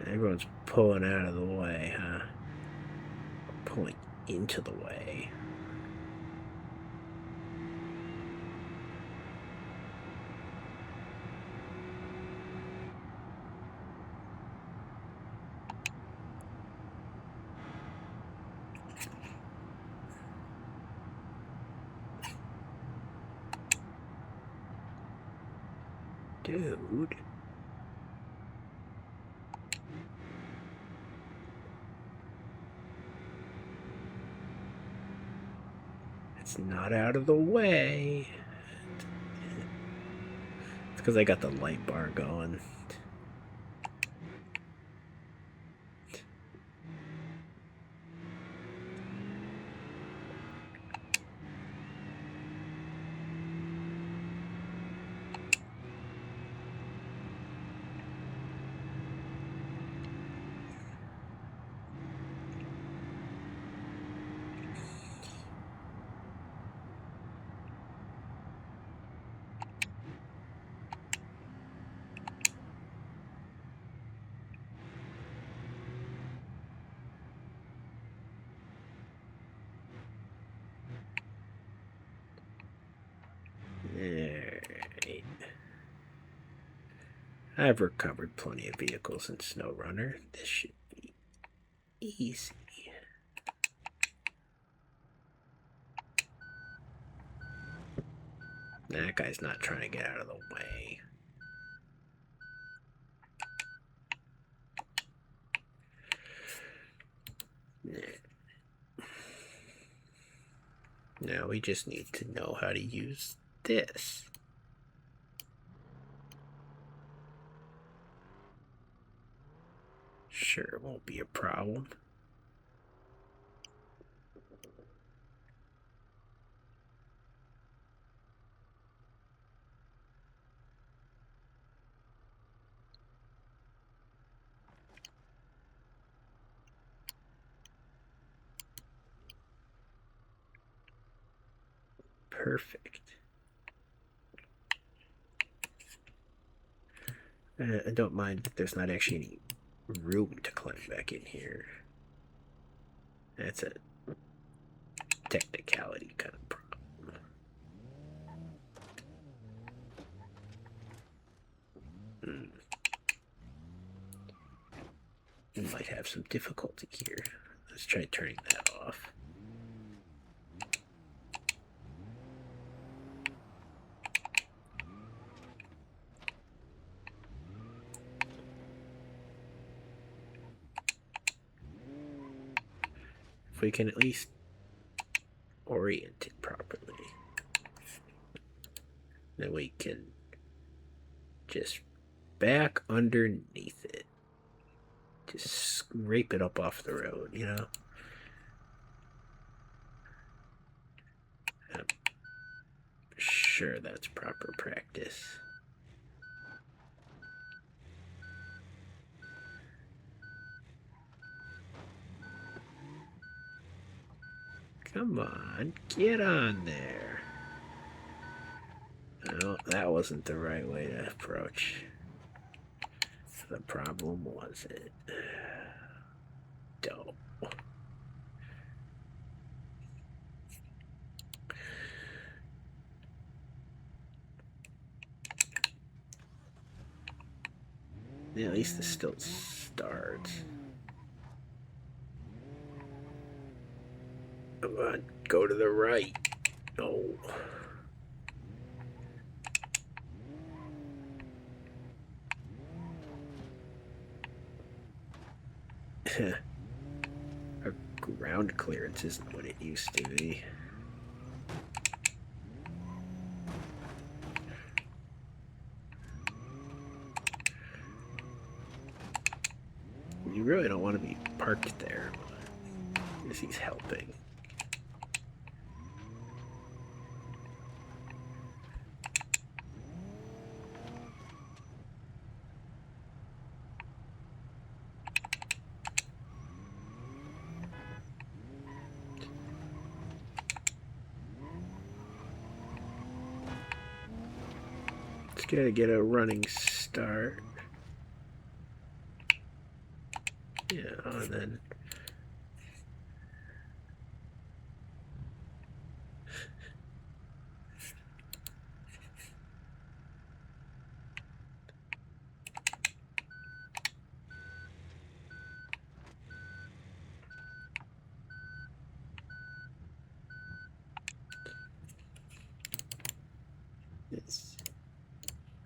Everyone's pulling out of the way, huh? Pulling into the way. Dude. It's not out of the way. It's because I got the light bar going. I've recovered plenty of vehicles in SnowRunner. This should be easy. That guy's not trying to get out of the way. Now we just need to know how to use this. Sure, it won't be a problem. Perfect. I don't mind that there's not actually any room to climb back in here. That's a technicality kind of problem. We might have some difficulty here. Let's try turning that off. If we can at least orient it properly, then we can just back underneath it. Just scrape it up off the road, you know? I'm sure that's proper practice. Come on, get on there. No, that wasn't the right way to approach the problem, was it? Dope. Yeah, at least this still starts. Come on, go to the right. No. Our ground clearance isn't what it used to be. You really don't want to be parked there, because he's helping. Just gotta get a running start. Yeah, and then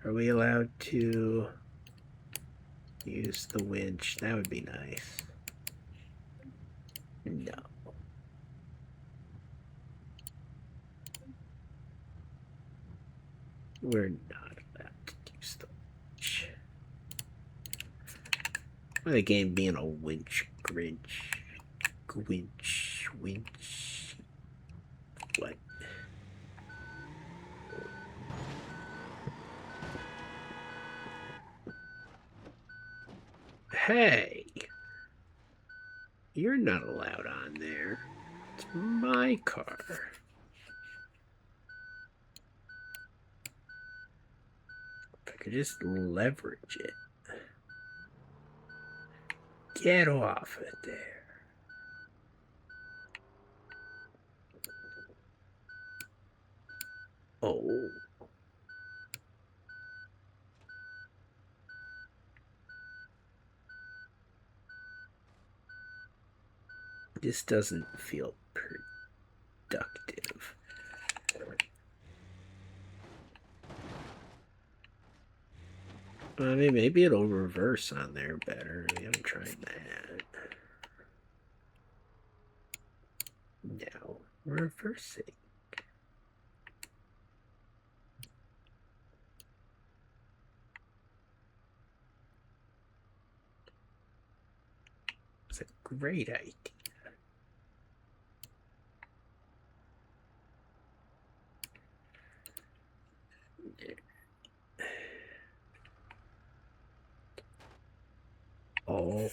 are we allowed to use the winch? That would be nice. No. We're not allowed to use the winch. Why the game being a winch grinch? Winch. What? Hey! You're not allowed on there. It's my car. If I could just leverage it. Get off it there. Oh. This doesn't feel productive. I mean, maybe it'll reverse on there better. We haven't tried that. Now, reversing. It's a great idea. All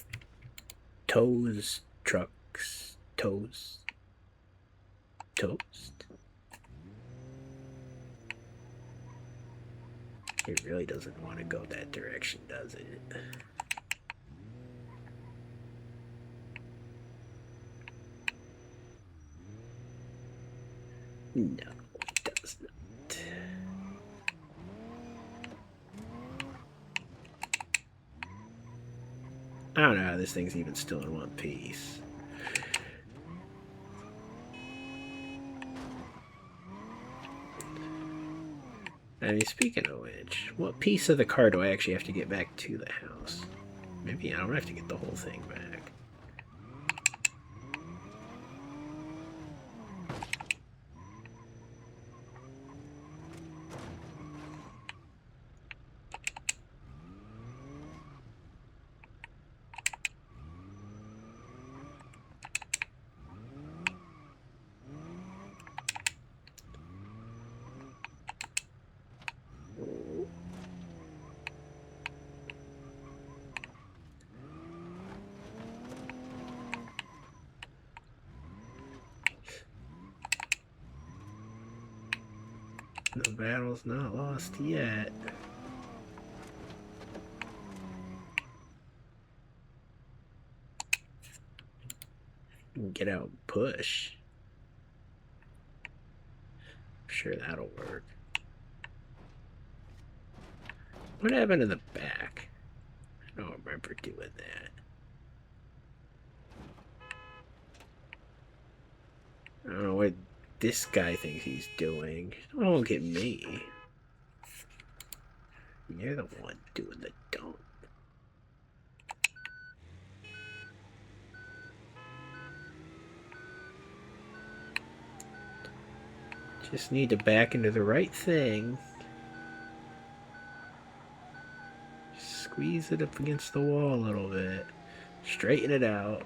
toes, trucks, toes, toast. It really doesn't want to go that direction, does it? No, it does not. I don't know how this thing's even still in one piece. I mean, speaking of which, what piece of the car do I actually have to get back to the house? Maybe I don't have to get the whole thing back. The battle's not lost yet. Get out and push. I'm sure that'll work. What happened to the back? I don't remember doing that. I don't know what this guy thinks he's doing. Don't look at me. You're the one doing the dump. Just need to back into the right thing. Squeeze it up against the wall a little bit. Straighten it out.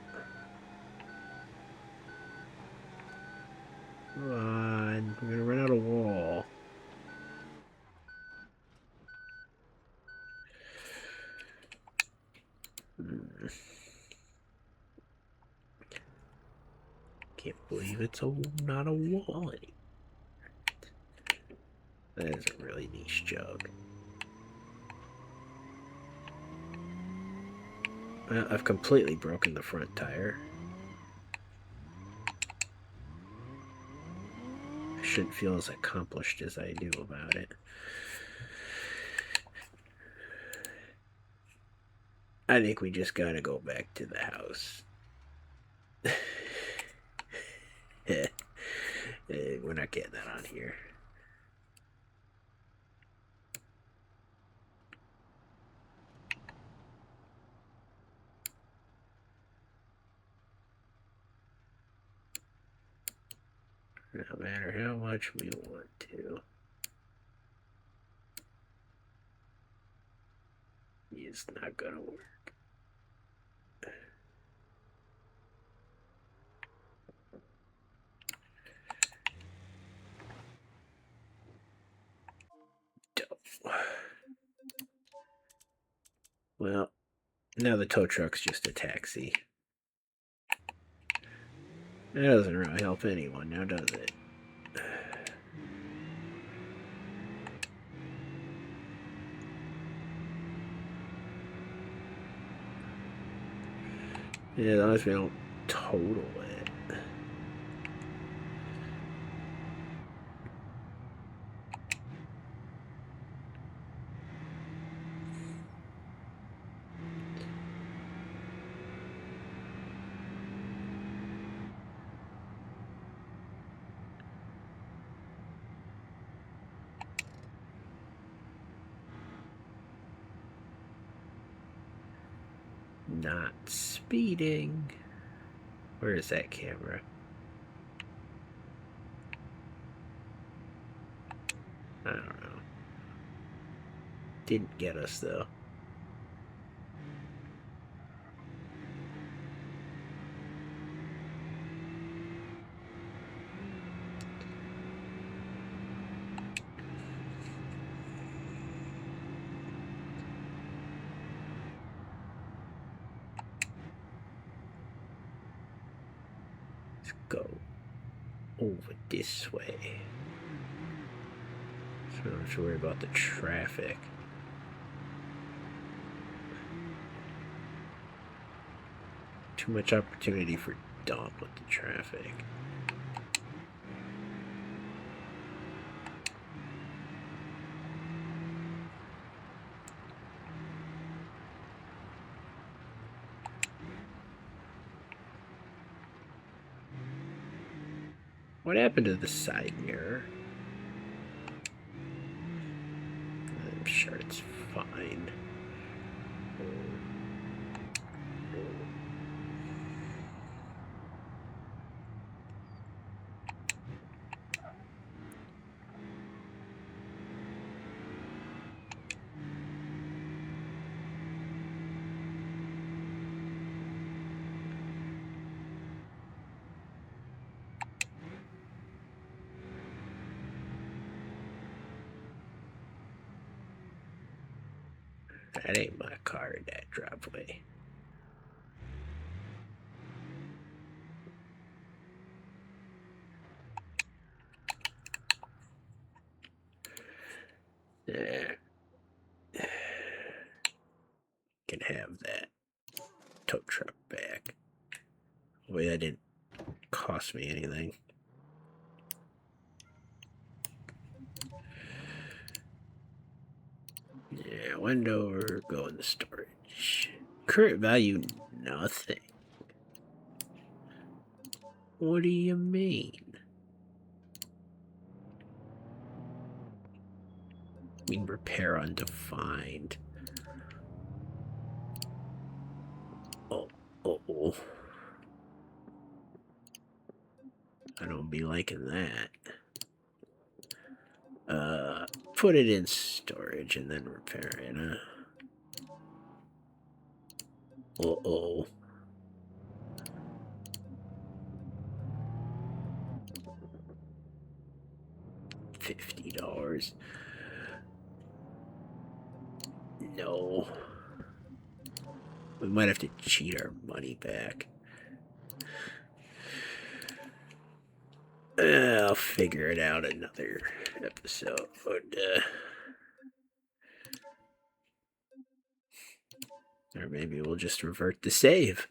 Come on, we're gonna run out of wall. Can't believe it's not a wall anymore. That is a really niche jug. Well, I've completely broken the front tire. I shouldn't feel as accomplished as I do about it. I think we just gotta go back to the house. We're not getting that on here. No matter how much we want to. It's not gonna work. Well, now the tow truck's just a taxi. That doesn't really help anyone now, does it? Yeah, as long as we don't total it. not speeding. Where is that camera? I don't know. Didn't get us though. Let's go over this way. So I don't have to worry about the traffic. Too much opportunity for dump with the traffic. What happened to the side mirror? I'm sure it's fine. That ain't my car in that driveway. Yeah. Can have that tow truck back. Wait, that didn't cost me anything. Yeah, Wendover, go in the storage. Current value, nothing. What do you mean? I mean, repair undefined. Oh. I don't be liking that. Put it in storage and then repair it, Uh-oh. $50. No. We might have to cheat our money back. I'll figure it out another episode. Or maybe we'll just revert to save.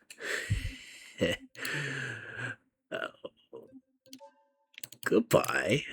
Goodbye.